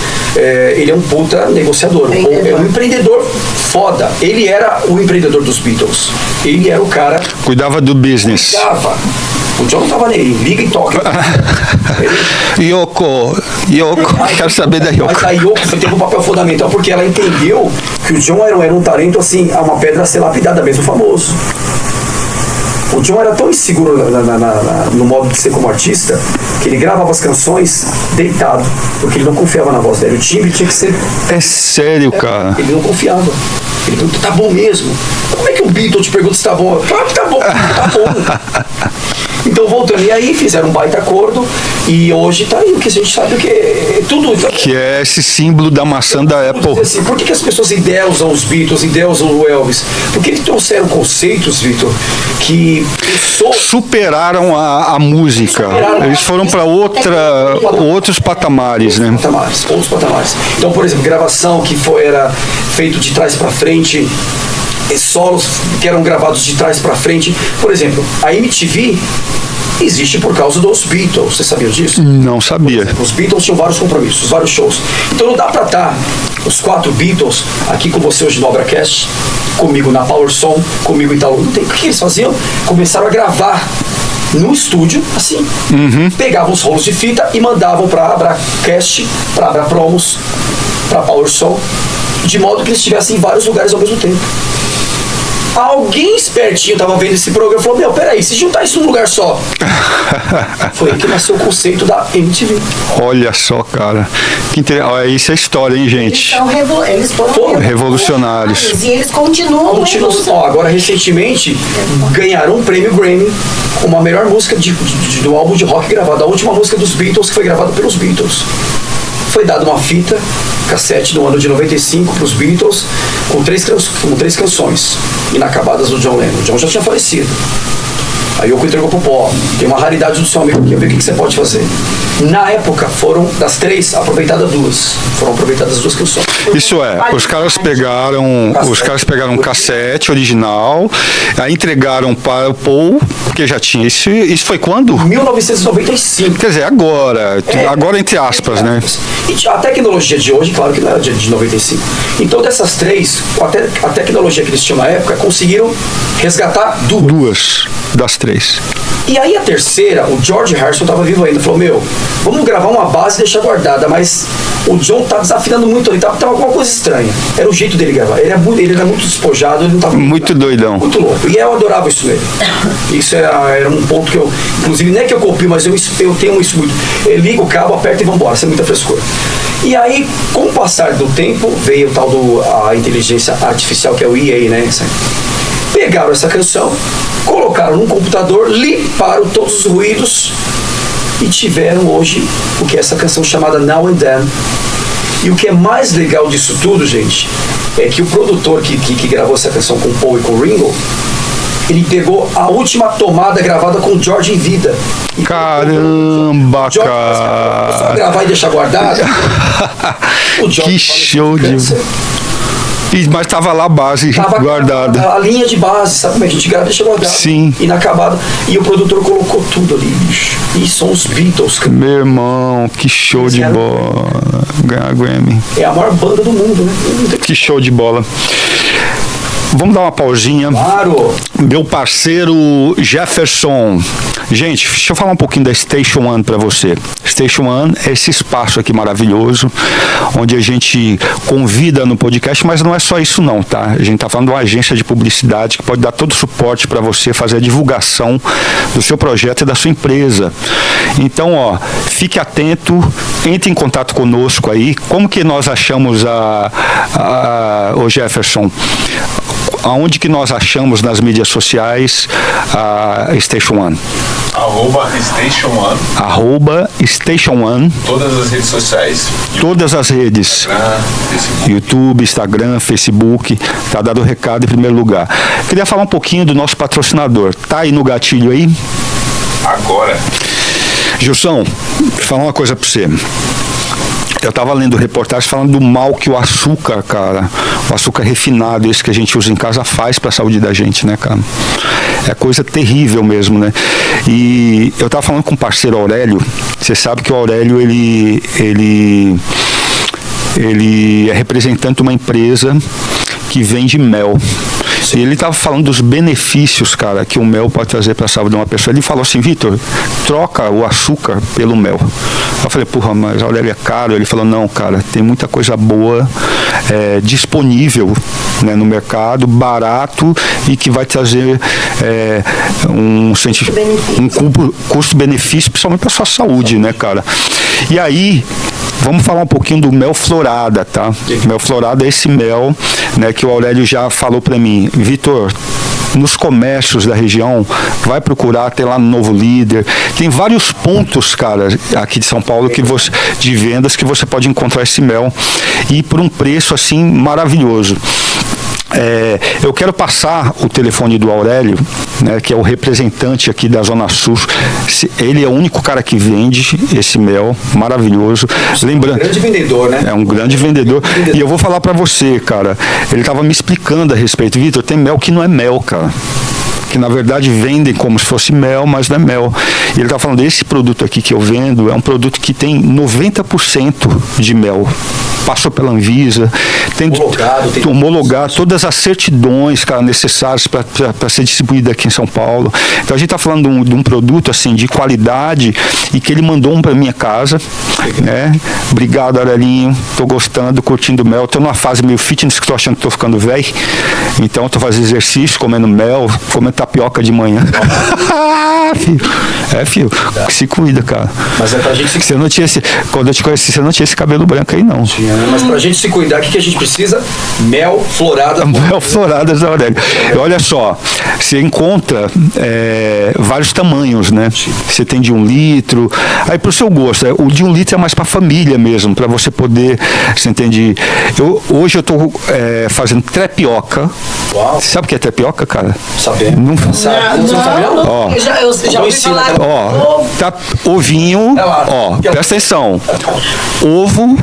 ele é um puta negociador. É um empreendedor foda. Ele era o empreendedor dos Beatles. Ele era o cara... Cuidava do business. Cuidava. O John não tava nem aí. Liga e toca. Yoko, quero saber da Yoko. Mas a Yoko teve um papel fundamental porque ela entendeu que o John era um talento assim, uma pedra a ser lapidada, mesmo famoso. O John era tão inseguro no modo de ser como artista que ele gravava as canções deitado, porque ele não confiava na voz dele. O timbre tinha que ser... É sério, cara? Ele não confiava. Ele perguntou, tá bom mesmo? Como é que um Beatle te pergunta se tá bom? Claro que tá bom, tá bom. Então, voltando, e aí fizeram um baita acordo e hoje tá aí o que a gente sabe que é tudo. Que é esse símbolo da maçã da Apple. Assim, por que as pessoas endeusam os Beatles, endeusam o Elvis? Porque eles trouxeram conceitos, Vitor, que superaram a música. Eles foram para outros patamares, né? Outros patamares. Então, por exemplo, gravação que era feito de trás para frente, solos que eram gravados de trás para frente. Por exemplo, a MTV existe por causa dos Beatles. Você sabia disso? Não sabia. Exemplo, os Beatles tinham vários compromissos, vários shows. Então não dá pra estar os 4 Beatles aqui com você hoje no Abracast, comigo na Power Song, comigo em Itaú. Não tem. O que eles faziam? Começaram a gravar no estúdio, assim. Pegavam os rolos de fita e mandavam pra Abracast, pra Abra Promos, pra Power Song. de modo que eles estivessem em vários lugares ao mesmo tempo. Alguém espertinho tava vendo esse programa e falou, meu, peraí, se juntar isso num lugar só. Foi aí que nasceu o conceito da MTV. Olha só, cara. Isso é história, hein, gente? Eles foram revolucionários. E eles continuam revolucionários. Agora, recentemente, ganharam um prêmio Grammy como a melhor música do álbum de rock gravado. A última música dos Beatles que foi gravada pelos Beatles. Foi dada uma fita cassete no ano de 95 para os Beatles com três canções inacabadas do John Lennon. O John já tinha falecido. Aí o Yoko entregou pro Paul. Tem uma raridade do seu amigo aqui, ver o que você pode fazer. Na época, foram das 3 aproveitadas 2. Foram aproveitadas 2 canções. Isso é, os caras pegaram um cassete original, aí entregaram para o Paul, porque já tinha isso foi quando? 1995. Quer dizer, agora entre aspas, né? E a tecnologia de hoje, claro que não era de 95. Então dessas 3, a tecnologia que eles tinham na época, conseguiram resgatar 2. 2 das 3. E aí a terceira, o George Harrison estava vivo ainda, falou, meu, vamos gravar uma base e deixar guardada, mas o John tá desafinando muito ali, tava alguma coisa estranha. Era o jeito dele gravar, ele era muito despojado, ele não tava... Muito doidão. Muito louco, e eu adorava isso nele. Isso era um ponto que eu, inclusive, não é que eu copio, mas eu tenho isso muito. Ele liga o cabo, aperta e vambora, sem muita frescura. E aí, com o passar do tempo, veio o tal a inteligência artificial, que é o EA, né? Pegaram essa canção, colocaram num computador, limparam todos os ruídos e tiveram hoje o que é essa canção chamada Now and Then. E o que é mais legal disso tudo, gente, é que o produtor que gravou essa canção com o Paul e com o Ringo, ele pegou a última tomada gravada com o George em vida. Caramba, cara! Só gravar e deixar guardado. O George que show de... Mas tava lá a base guardada. A linha de base, sabe como é que a gente grava e deixa guardado? Sim. Inacabado. E o produtor colocou tudo ali, bicho. E são os Beatles. Meu irmão, que show de bola. Ganhar Grammy. É a maior banda do mundo, né? Que show de bola. Vamos dar uma pausinha. Claro. Meu parceiro Jefferson. Gente, deixa eu falar um pouquinho da Station One para você. Station One é esse espaço aqui maravilhoso, onde a gente convida no podcast, mas não é só isso não, tá? A gente tá falando de uma agência de publicidade que pode dar todo o suporte para você fazer a divulgação do seu projeto e da sua empresa. Então, fique atento, entre em contato conosco aí. Como que nós achamos o Jefferson? Aonde que nós achamos nas mídias sociais a Station One? @Station One. @Station One. Todas as redes sociais. Todas as redes. YouTube, Instagram, Facebook. Tá dado o recado em primeiro lugar. Queria falar um pouquinho do nosso patrocinador. Tá aí no gatilho aí? Agora. Gilson, vou falar uma coisa para você. Eu estava lendo reportagens falando do mal que o açúcar, cara, o açúcar refinado, esse que a gente usa em casa, faz para a saúde da gente, né, cara? É coisa terrível mesmo, né? E eu estava falando com o parceiro Aurélio. Você sabe que o Aurélio, ele é representante de uma empresa que vende mel. E ele estava falando dos benefícios, cara, que o mel pode trazer para a saúde de uma pessoa. Ele falou assim, Vitor, troca o açúcar pelo mel. Eu falei, porra, mas Aurélio é caro. Ele falou, não, cara, tem muita coisa boa disponível, né, no mercado, barato e que vai trazer um custo-benefício, principalmente para a sua saúde, né, cara? E aí, vamos falar um pouquinho do mel florada, tá? Mel florada é esse mel, né, que o Aurélio já falou para mim. Vitor, nos comércios da região, vai procurar, tem lá no Novo Líder, tem vários pontos, cara, aqui de São Paulo, de vendas que você pode encontrar esse mel e por um preço assim maravilhoso. Eu quero passar o telefone do Aurélio, né, que é o representante aqui da Zona Sul. Ele é o único cara que vende esse mel maravilhoso. Lembrando, um grande vendedor, né? É um grande vendedor. E eu vou falar para você, cara. Ele estava me explicando a respeito. Vitor, tem mel que não é mel, cara. Que na verdade vendem como se fosse mel, mas não é mel. E ele está falando, esse produto aqui que eu vendo é um produto que tem 90% de mel. Passou pela Anvisa, tem homologado todas as certidões, cara, necessárias para ser distribuído aqui em São Paulo. Então a gente está falando de um produto assim de qualidade e que ele mandou para minha casa. né? Obrigado, Aurelinho. Tô gostando, curtindo mel. Tô numa fase meio fitness que tô achando que tô ficando velho. Então tô fazendo exercício, comendo mel, comendo tapioca de manhã. Filho. Se cuida, cara. Mas é pra gente se... Você não tinha quando eu te conheci, você não tinha esse cabelo branco aí, não. Tinha, né? Mas pra gente se cuidar, o que a gente precisa? Mel florada. Mel floradas da Aurélia. Olha só, você encontra vários tamanhos, né? Você tem de 1 litro. Aí pro seu gosto, o de 1 litro é mais pra família mesmo, pra você poder, você entende? Hoje eu tô fazendo trepioca. Uau. Sabe o que é trepioca, cara? Sabendo. Não sabe? Não sabe não? Ó, Eu já ouvi falar. ó, ovinho, lá. ó, presta atenção. Ovo,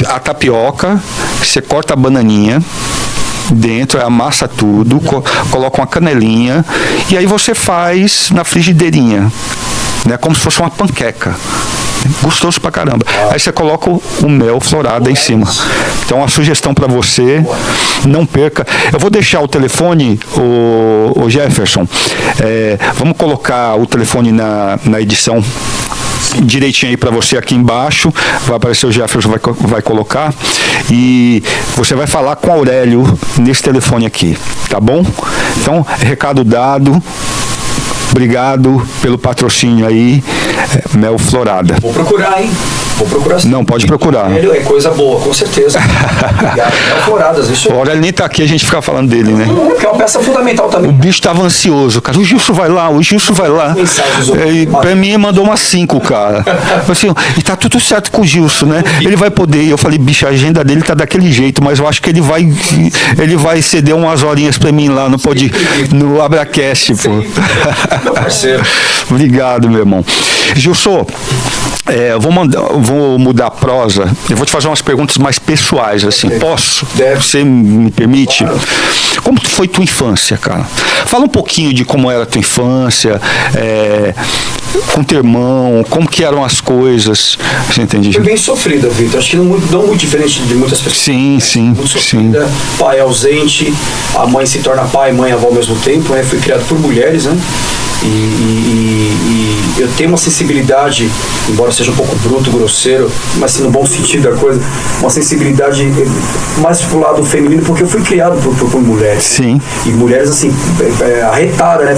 a tapioca, você corta a bananinha dentro, amassa tudo, coloca uma canelinha e aí você faz na frigideirinha, né? Como se fosse uma panqueca. Gostoso pra caramba. Aí você coloca o mel florado em cima. Então, uma sugestão para você, não perca. Eu vou deixar o telefone, o Jefferson. Vamos colocar o telefone na edição direitinho aí para você aqui embaixo. Vai aparecer, o Jefferson vai colocar. E você vai falar com o Aurélio nesse telefone aqui, tá bom? Então, recado dado. Obrigado pelo patrocínio aí, Mel Florada. Vou procurar, hein? Vou procurar sim. Não, pode procurar. É coisa boa, com certeza. Obrigado. Mel Floradas, isso. O Aurélio nem tá aqui, a gente fica falando dele, né? Que é uma peça fundamental O também. bicho tava ansioso, cara. O Gilson vai lá, o Gilson vai lá. E pra mim mandou umas 5, cara. Assim, e tá tudo certo com o Gilson, né? Ele vai poder. Eu falei, bicho, a agenda dele tá daquele jeito, mas eu acho que ele vai ceder umas horinhas pra mim lá no Abracast, pô. Meu parceiro. Obrigado, meu irmão. Gilson, vou mudar a prosa. Eu vou te fazer umas perguntas mais pessoais, assim. Posso? Deve. Você me permite? Claro. Como foi tua infância, cara? Fala um pouquinho de como era a tua infância, com teu irmão, como que eram as coisas. Você entende? Foi bem sofrida, Vitor. Acho que não muito diferente de muitas pessoas. Sim. Muito sofrida. Pai ausente, a mãe se torna pai, mãe e avó ao mesmo tempo. Fui criado por mulheres, né? E eu tenho uma sensibilidade, embora seja um pouco bruto, grosseiro, mas assim, no bom sentido da coisa, uma sensibilidade mais pro lado feminino, porque eu fui criado por mulheres. Sim. E mulheres, assim, arretadas, né?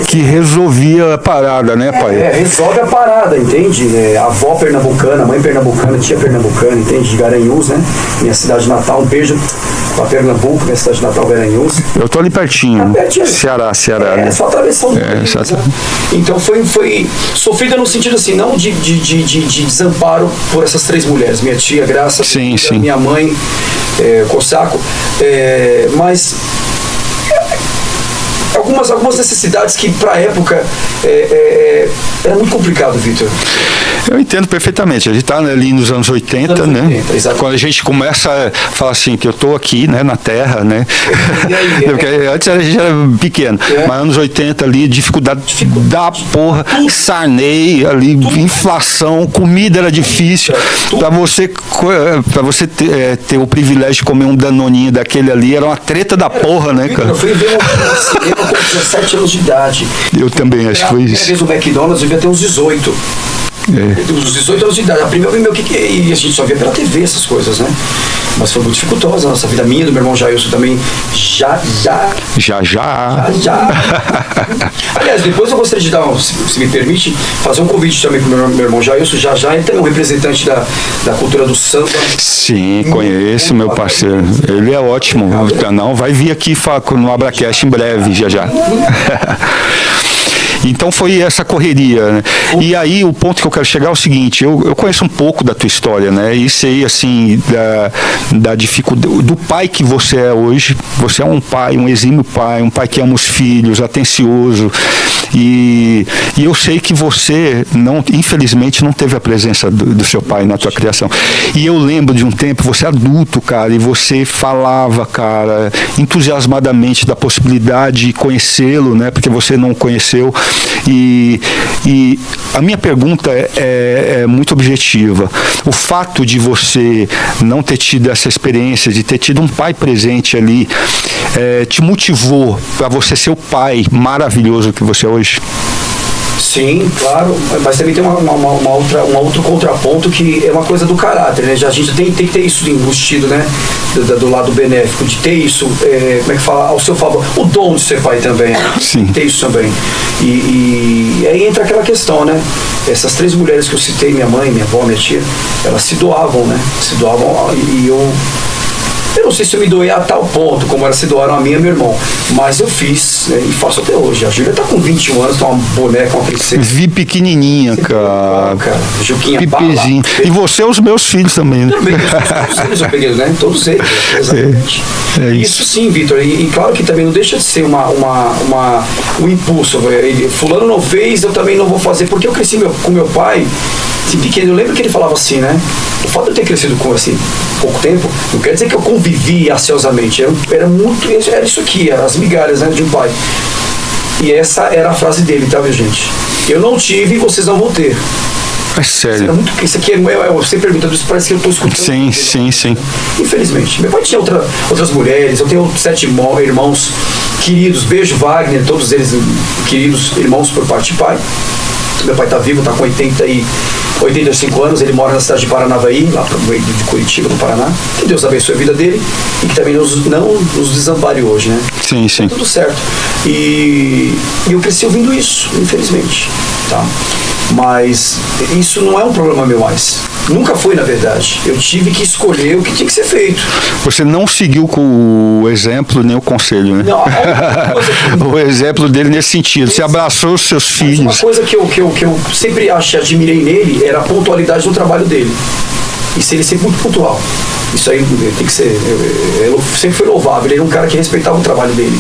Que resolvia a parada, né, pai? Resolve a parada, entende? Avó pernambucana, mãe pernambucana, tia pernambucana, entende? De Garanhuns, né? Minha cidade natal, um beijo pra Pernambuco, minha cidade natal, Garanhuns. Eu tô ali pertinho. Pertinho. Ceará. É só atravessar um Então foi sofrida no sentido assim, não de desamparo por essas 3 mulheres. Minha tia Graça, sim. minha mãe, Cossaco, mas algumas necessidades que para a época era muito complicado, Vitor. Eu entendo perfeitamente. A gente está ali nos anos 80, né? Quando a gente começa a falar assim, que eu estou aqui, né, na Terra, né? Porque antes a gente era pequeno, mas anos 80 ali, dificuldade da porra, Sarney ali, inflação, comida era difícil. Para você ter o privilégio de comer um danoninho daquele ali, era uma treta da porra, né, cara? Eu fui ver um cinema com 17 anos de idade. Eu também acho que foi isso. Às vezes o McDonald's devia ter uns 18. Uns 18 anos de idade. A primeira vez que e a gente só via pela TV essas coisas, né? Mas foi muito dificultosa a nossa vida, minha, do meu irmão Jailson também. Já. Aliás, depois eu gostaria de dar, se me permite, fazer um convite também pro meu irmão Jailson. Já ele também é um representante da cultura do samba. Sim, conheço, meu parceiro. Ele é ótimo. Não, vai vir aqui no Abracast em breve, já. Então foi essa correria, né? E aí o ponto que eu quero chegar é o seguinte, eu conheço um pouco da tua história, né? E sei, assim, da dificuldade, do pai que você é hoje. Você é um pai, um exímio pai, um pai que ama os filhos, atencioso. E eu sei que você, infelizmente, não teve a presença do seu pai na tua criação. E eu lembro de um tempo, você é adulto, cara, e você falava, cara, entusiasmadamente da possibilidade de conhecê-lo, né? Porque você não conheceu. E a minha pergunta é muito objetiva. O fato de você não ter tido essa experiência, de ter tido um pai presente ali, te motivou para você ser o pai maravilhoso que você é hoje? Sim, claro, mas também tem um outro contraponto que é uma coisa do caráter, né? A gente tem que ter isso embutido, né? Do lado benéfico, de ter isso, como é que fala, ao seu favor, o dom de ser pai também, Sim. ter isso também. E aí entra aquela questão, né? Essas 3 mulheres que eu citei, minha mãe, minha avó, minha tia, elas se doavam, né? Se doavam e eu não sei se eu me doei a tal ponto, como elas se doaram a mim e a meu irmão, mas eu fiz, né, e faço até hoje. A Júlia tá com 21 anos, tá uma boneca, uma princesa. Vi pequenininha, cara. Juquinha, Pipizinho. E você, os meus filhos também, né? Todos eles eu peguei, né? Todos eles, exatamente. É isso. Sim, Vitor. E claro que também não deixa de ser um impulso. Fulano não fez, eu também não vou fazer. Porque eu cresci com meu pai, assim, pequeno. Eu lembro que ele falava assim, né? O fato de eu ter crescido com assim, pouco tempo, não quer dizer que eu convivi ansiosamente. Era isso aqui, as migalhas, né, de um pai. E essa era a frase dele, tá, minha gente? Eu não tive e vocês não vão ter. É sério. Isso aqui você pergunta, parece que eu estou escutando. Sim. Infelizmente. Meu pai tinha outras mulheres, eu tenho 7 irmãos queridos, beijo Wagner, todos eles queridos irmãos por parte de pai. Meu pai está vivo, está com 85 anos, ele mora na cidade de Paranavaí, lá para o meio de Curitiba, no Paraná. Que Deus abençoe a vida dele e que também não nos desampare hoje, né? Sim. Tá tudo certo. E eu cresci ouvindo isso, infelizmente, tá? Mas isso não é um problema meu mais. Nunca foi, na verdade. Eu tive que escolher o que tinha que ser feito. Você não seguiu com o exemplo nem o conselho, né? Não, o exemplo dele nesse sentido. Você abraçou os seus filhos. Uma coisa que eu sempre admirei nele era a pontualidade no trabalho dele. E ser ele sempre muito pontual. Isso aí tem que ser. Ele sempre foi louvável. Ele era um cara que respeitava o trabalho dele.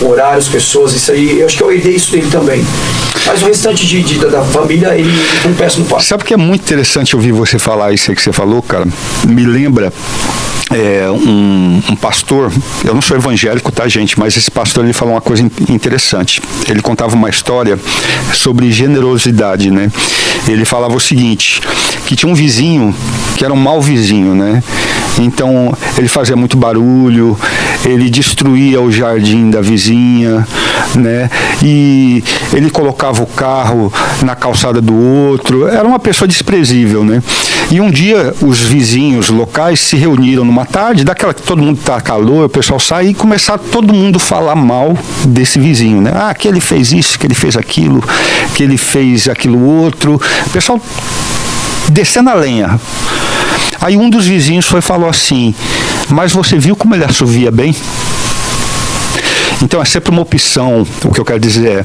Horários, pessoas, isso aí. Eu acho que eu herdei isso dele também. Mas o restante da família, ele foi um péssimo pai. Sabe que é muito interessante ouvir você falar isso aí que você falou, cara? Me lembra um pastor, eu não sou evangélico, tá, gente? Mas esse pastor, ele falou uma coisa interessante. Ele contava uma história sobre generosidade, né? Ele falava o seguinte, que tinha um vizinho que era um mau vizinho, né? Então, ele fazia muito barulho, ele destruía o jardim da vizinha, né? E ele colocava o carro na calçada do outro, era uma pessoa desprezível, né? E um dia, os vizinhos locais se reuniram numa tarde, daquela que todo mundo tá calor, o pessoal sai e começar todo mundo falar mal desse vizinho, né? Ah, que ele fez isso, que ele fez aquilo, que ele fez aquilo outro. O pessoal descendo a lenha. Aí um dos vizinhos falou assim, mas você viu como ele assovia bem? Então é sempre uma opção. O que eu quero dizer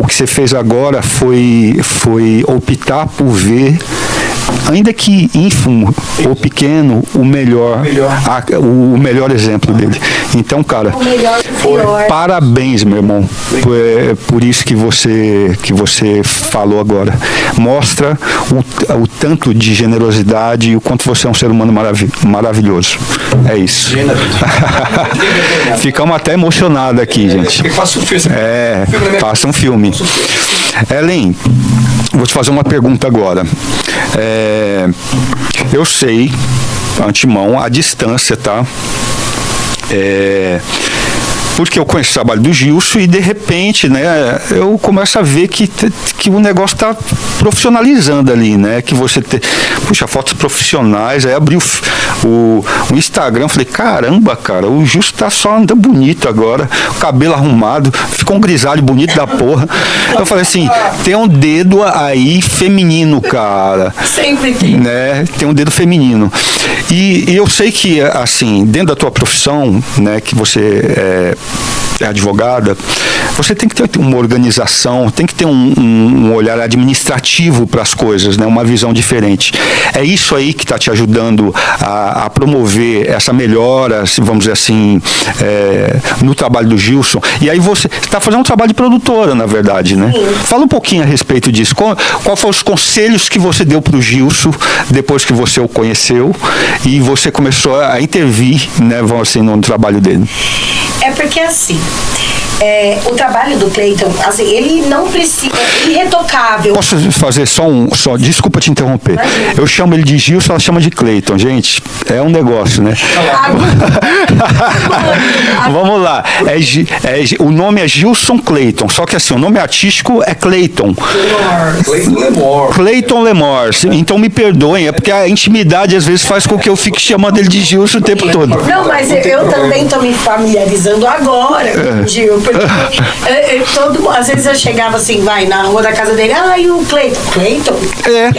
o que você fez agora foi optar por ver, ainda que ínfimo ou pequeno, o melhor exemplo dele. Então, cara, parabéns, meu irmão, por isso que você falou agora. Mostra o tanto de generosidade e o quanto você é um ser humano maravilhoso. É isso. Ficamos até emocionados aqui, gente. Faça um filme. Faça um filme. Ellen, vou te fazer uma pergunta agora. Eu sei, antemão, a distância, tá? Porque eu conheço o trabalho do Gilson e de repente, né, eu começo a ver que o negócio está profissionalizando ali, né, que você tem, puxa, fotos profissionais, aí abri o Instagram, falei, caramba, cara, o Gilson tá só andando bonito agora, o cabelo arrumado, ficou um grisalho bonito da porra. Eu falei assim, tem um dedo aí feminino, cara. Sempre tem. Né, tem um dedo feminino. E eu sei que, assim, dentro da tua profissão, né, que você é advogada, você tem que ter uma organização, tem que ter um olhar administrativo para as coisas, né? Uma visão diferente. É isso aí que está te ajudando a promover essa melhora, vamos dizer assim, no trabalho do Gilson. E aí você está fazendo um trabalho de produtora, na verdade, né? Sim. Fala um pouquinho a respeito disso. Qual foram os conselhos que você deu para o Gilson depois que você o conheceu e você começou a intervir, né, vamos assim, no trabalho dele? É porque assim, o trabalho do Cleiton, assim, ele não precisa, é irretocável. Posso fazer só desculpa te interromper. Imagina. Eu chamo ele de Gilson, ela chama de Cleiton. Gente, é um negócio, né? Vamos lá. O nome é Gilson Cleiton, só que assim, o nome artístico é Cleiton. Cleiton Lemor. Cleiton Lemors. Então me perdoem, é porque a intimidade às vezes faz com que eu fique chamando ele de Gilson o tempo todo. Não, mas eu também tô me familiarizando agora, Gil, porque às vezes eu chegava assim, vai na rua da casa dele, e o Cleiton? Cleiton? Quem é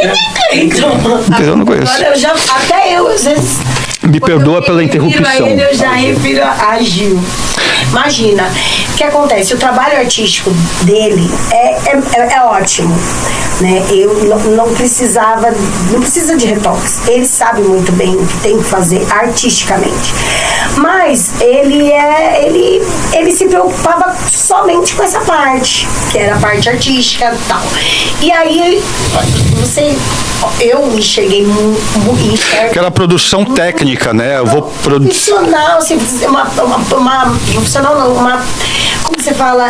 Cleiton? Eu não conheço. Agora até eu, às vezes... Me perdoa pela interrupção. A ele, eu já refiro a Gil. Imagina, o que acontece? O trabalho artístico dele é ótimo, né? Eu não precisa de retoques. Ele sabe muito bem o que tem que fazer artisticamente. Mas ele se preocupava somente com essa parte, que era a parte artística e tal. E aí, eu enxerguei muito. Aquela produção técnica, né? Eu vou produzir. Profissional, assim, profissional não, como você fala,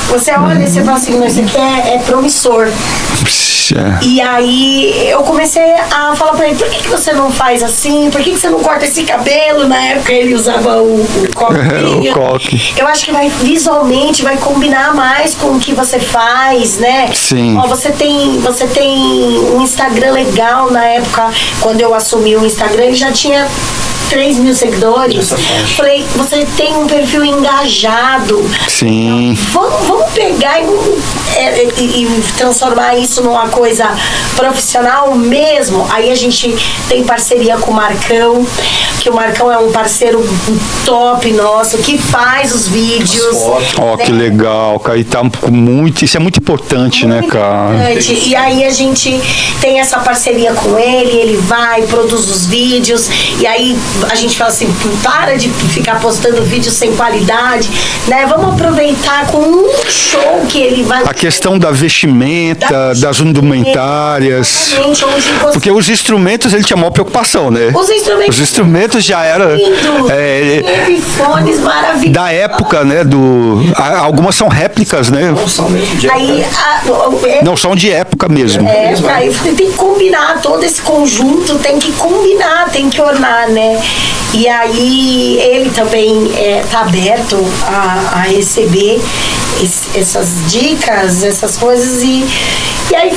você olha e você fala assim, isso aqui é promissor. E aí eu comecei a falar pra ele, por que você não faz assim? Por que você não corta esse cabelo? Na época ele usava o coque. O coque. Eu acho que visualmente vai combinar mais com o que você faz, né? Sim. Ó, você tem um Instagram legal. Na época, quando eu assumi o Instagram, ele já tinha 3 mil seguidores. Falei, você tem um perfil engajado. Sim. Vamos pegar e transformar isso numa coisa profissional mesmo. Aí a gente tem parceria com o Marcão, que o Marcão é um parceiro top nosso, que faz os vídeos. Ó, que legal, cara. E tá isso é muito importante, né, cara? E aí a gente tem essa parceria com ele vai, produz os vídeos, e aí a gente fala assim, para de ficar postando vídeos sem qualidade, né? Vamos aproveitar com um show que ele vai... A questão da vestimenta, das indumentárias. Porque os instrumentos, ele tinha maior preocupação, né? Os instrumentos já eram... Fones maravilhosos. Da época, né? Algumas são réplicas, né? Não são mesmo de Aí, não são de época mesmo. Aí tem que combinar, todo esse conjunto tem que combinar, tem que ornar, né? E aí ele também tá aberto a receber essas dicas, essas coisas, e aí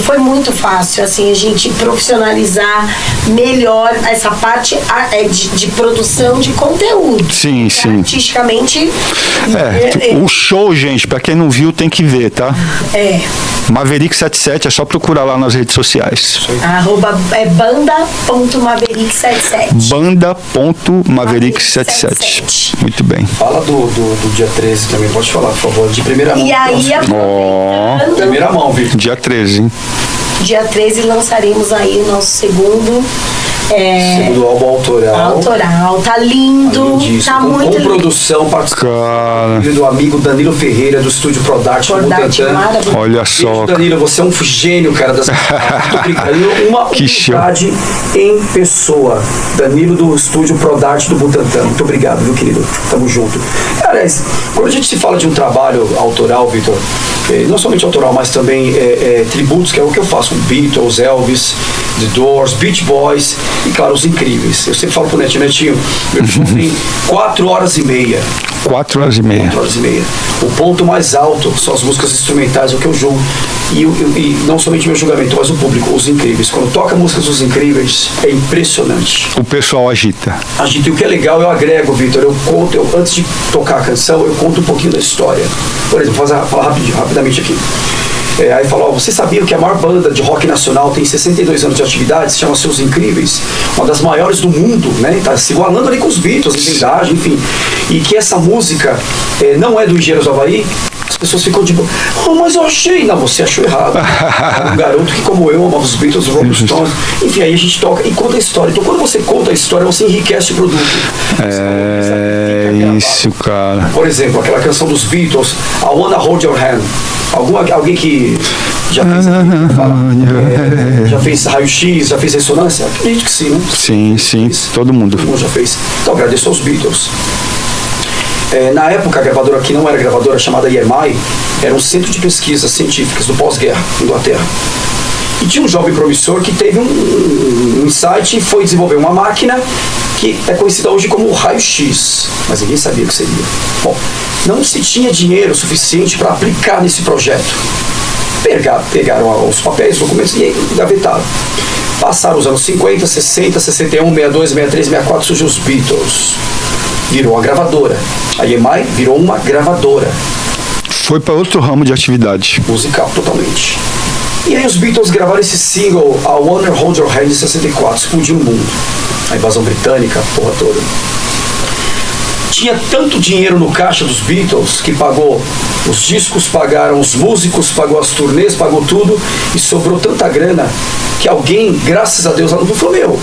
foi muito fácil, assim, a gente profissionalizar melhor essa parte de produção de conteúdo. Sim, sim. Artisticamente. O show, gente, pra quem não viu, tem que ver, tá? Maverick 77, é só procurar lá nas redes sociais. @banda.maverick77. Banda.maverick77. Muito bem. Fala do dia 13 também, pode falar, por favor, de primeira mão. E aí, primeira mão, Vitor. Dia 13, hein? Dia 13 lançaremos aí o nosso segundo álbum autoral. Tá lindo, tá muito com lindo. produção participação do amigo Danilo Ferreira, do estúdio Prodart. Olha só. Beijo, Danilo, você é um gênio, cara. Muito obrigado. Uma humildade em pessoa. Danilo, do estúdio Prodart do Butantã. Muito obrigado, meu querido. Tamo junto. Aliás, quando a gente se fala de um trabalho autoral, Vitor, não somente autoral, mas também tributos, que é o que eu faço com Beatles, Elvis, The Doors, Beach Boys e, claro, os Incríveis. Eu sempre falo pro Netinho, meu show tem 4 horas e meia. 4 horas e meia. 4 horas e meia. O ponto mais alto são as músicas instrumentais, o que eu julgo. E não somente meu julgamento, mas o público, os Incríveis. Quando toca músicas dos Incríveis, é impressionante. O pessoal agita. E o que é legal, eu agrego, Vitor, eu conto, antes de tocar a canção, eu conto um pouquinho da história. Por exemplo, falar rapidamente aqui. Aí falou, você sabia que a maior banda de rock nacional tem 62 anos de atividade, se chama Os Incríveis, uma das maiores do mundo, né? Tá se igualando ali com os Beatles, Vendagem, enfim. E que essa música não é do Engenheiros do Havaí. As pessoas ficam tipo, mas eu achei. Não, você achou errado. É um garoto que, como eu, amava os Beatles, os Rolling Stones. Enfim, aí a gente toca e conta a história. Então, quando você conta a história, você enriquece o produto. Isso, cara. Por exemplo, aquela canção dos Beatles, I Wanna Hold Your Hand. Alguém que já fez raio-x, já fez ressonância? Acredito que sim, né? Sim, todo mundo. Todo mundo já fez. Então, agradeço aos Beatles. Na época, a gravadora que não era gravadora, chamada EMI, era um centro de pesquisas científicas do pós-guerra, Inglaterra. E tinha um jovem promissor que teve um insight e foi desenvolver uma máquina que é conhecida hoje como raio-x, mas ninguém sabia o que seria. Bom, não se tinha dinheiro suficiente para aplicar nesse projeto. Pegaram os papéis, os documentos e engavetaram. Passaram os anos 50, 60, 61, 62, 63, 64, surgiu os Beatles. Virou uma gravadora. A EMI virou uma gravadora. Foi para outro ramo de atividade. Musical, totalmente. E aí os Beatles gravaram esse single, A Wanna Hold Your Hand, em 64, explodiu o mundo. A invasão britânica, a porra toda. Tinha tanto dinheiro no caixa dos Beatles que pagou os discos, pagaram os músicos, pagou as turnês, pagou tudo, e sobrou tanta grana que alguém, graças a Deus, lá no falou, meu,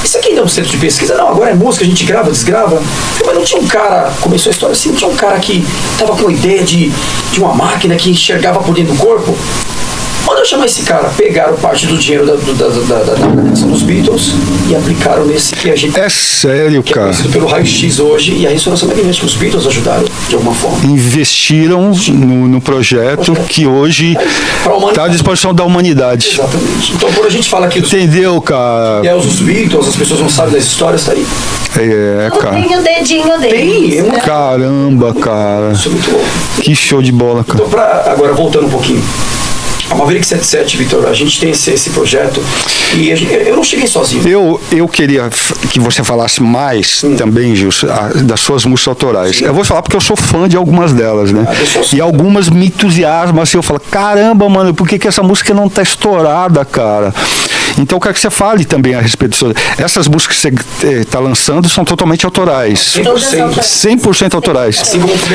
isso aqui ainda é um centro de pesquisa? Não, agora é música, a gente grava, desgrava. Mas não tinha um cara, começou a história assim, não tinha um cara que tava com a ideia de uma máquina que enxergava por dentro do corpo? Manda eu chamar esse cara. Pegaram parte do dinheiro da criação dos Beatles e aplicaram nesse que a gente... É sério, que cara. é conhecido pelo raio-x hoje e a ressonância magnética. Os Beatles ajudaram de alguma forma. Investiram no projeto que hoje está à disposição da humanidade. Exatamente. Então, quando a gente fala aqui dos Entendeu, cara? os Beatles, as pessoas não sabem das histórias, tá aí. Cara. Tem o dedinho deles. Tem, é muito... Caramba, cara. Isso é muito louco. Que show de bola, cara. Então, agora voltando um pouquinho. A Maverick 77, Vitor, a gente tem esse projeto e eu não cheguei sozinho. Eu queria que você falasse mais também, Gilson, das suas músicas autorais. Sim. Eu vou falar porque eu sou fã de algumas delas, né? E algumas me entusiasmam, assim, eu falo, caramba, mano, por que essa música não tá estourada, cara? Então eu quero que você fale também a respeito disso. Essas músicas que você está lançando são totalmente autorais. 100% autorais.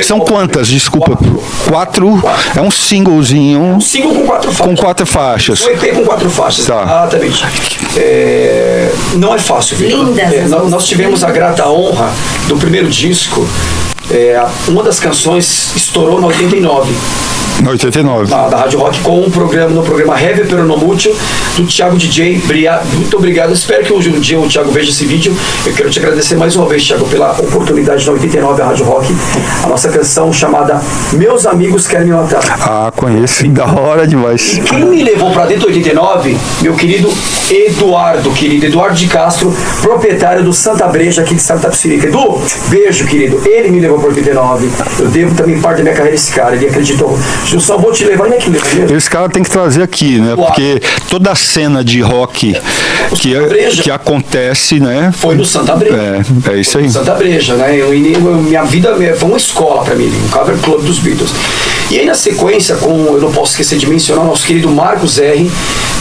São quantas? Desculpa. 4. É um singlezinho. Um single com 4 faixas. Com 4 faixas. Um EP com 4 faixas. Tá. Exatamente. Não é fácil, Vitor. Nós tivemos a grata honra do primeiro disco. Uma das canções estourou na 89. Na 89. Da Rádio Rock, com no programa Heavy Pero No Mucho, do Thiago DJ. Muito obrigado. Espero que um dia o Thiago veja esse vídeo. Eu quero te agradecer mais uma vez, Thiago, pela oportunidade na 89 da Rádio Rock. A nossa canção chamada Meus Amigos Querem Me Matar. Ah, conheço. Da hora demais. E quem me levou pra dentro do 89, meu querido Eduardo de Castro, proprietário do Santa Breja aqui de Santa Psirica. Edu, beijo, querido. Ele me levou para 89. Eu devo também parte da minha carreira a esse cara. Ele acreditou. Eu só vou te levar, nem é que leva mesmo. Esse cara tem que trazer aqui, né? Porque toda a cena de rock que acontece, né? Foi no Santa Breja. É isso aí. Santa Breja, né? Minha vida foi uma escola pra mim, um cover club dos Beatles. E aí na sequência, eu não posso esquecer de mencionar o nosso querido Marcos R,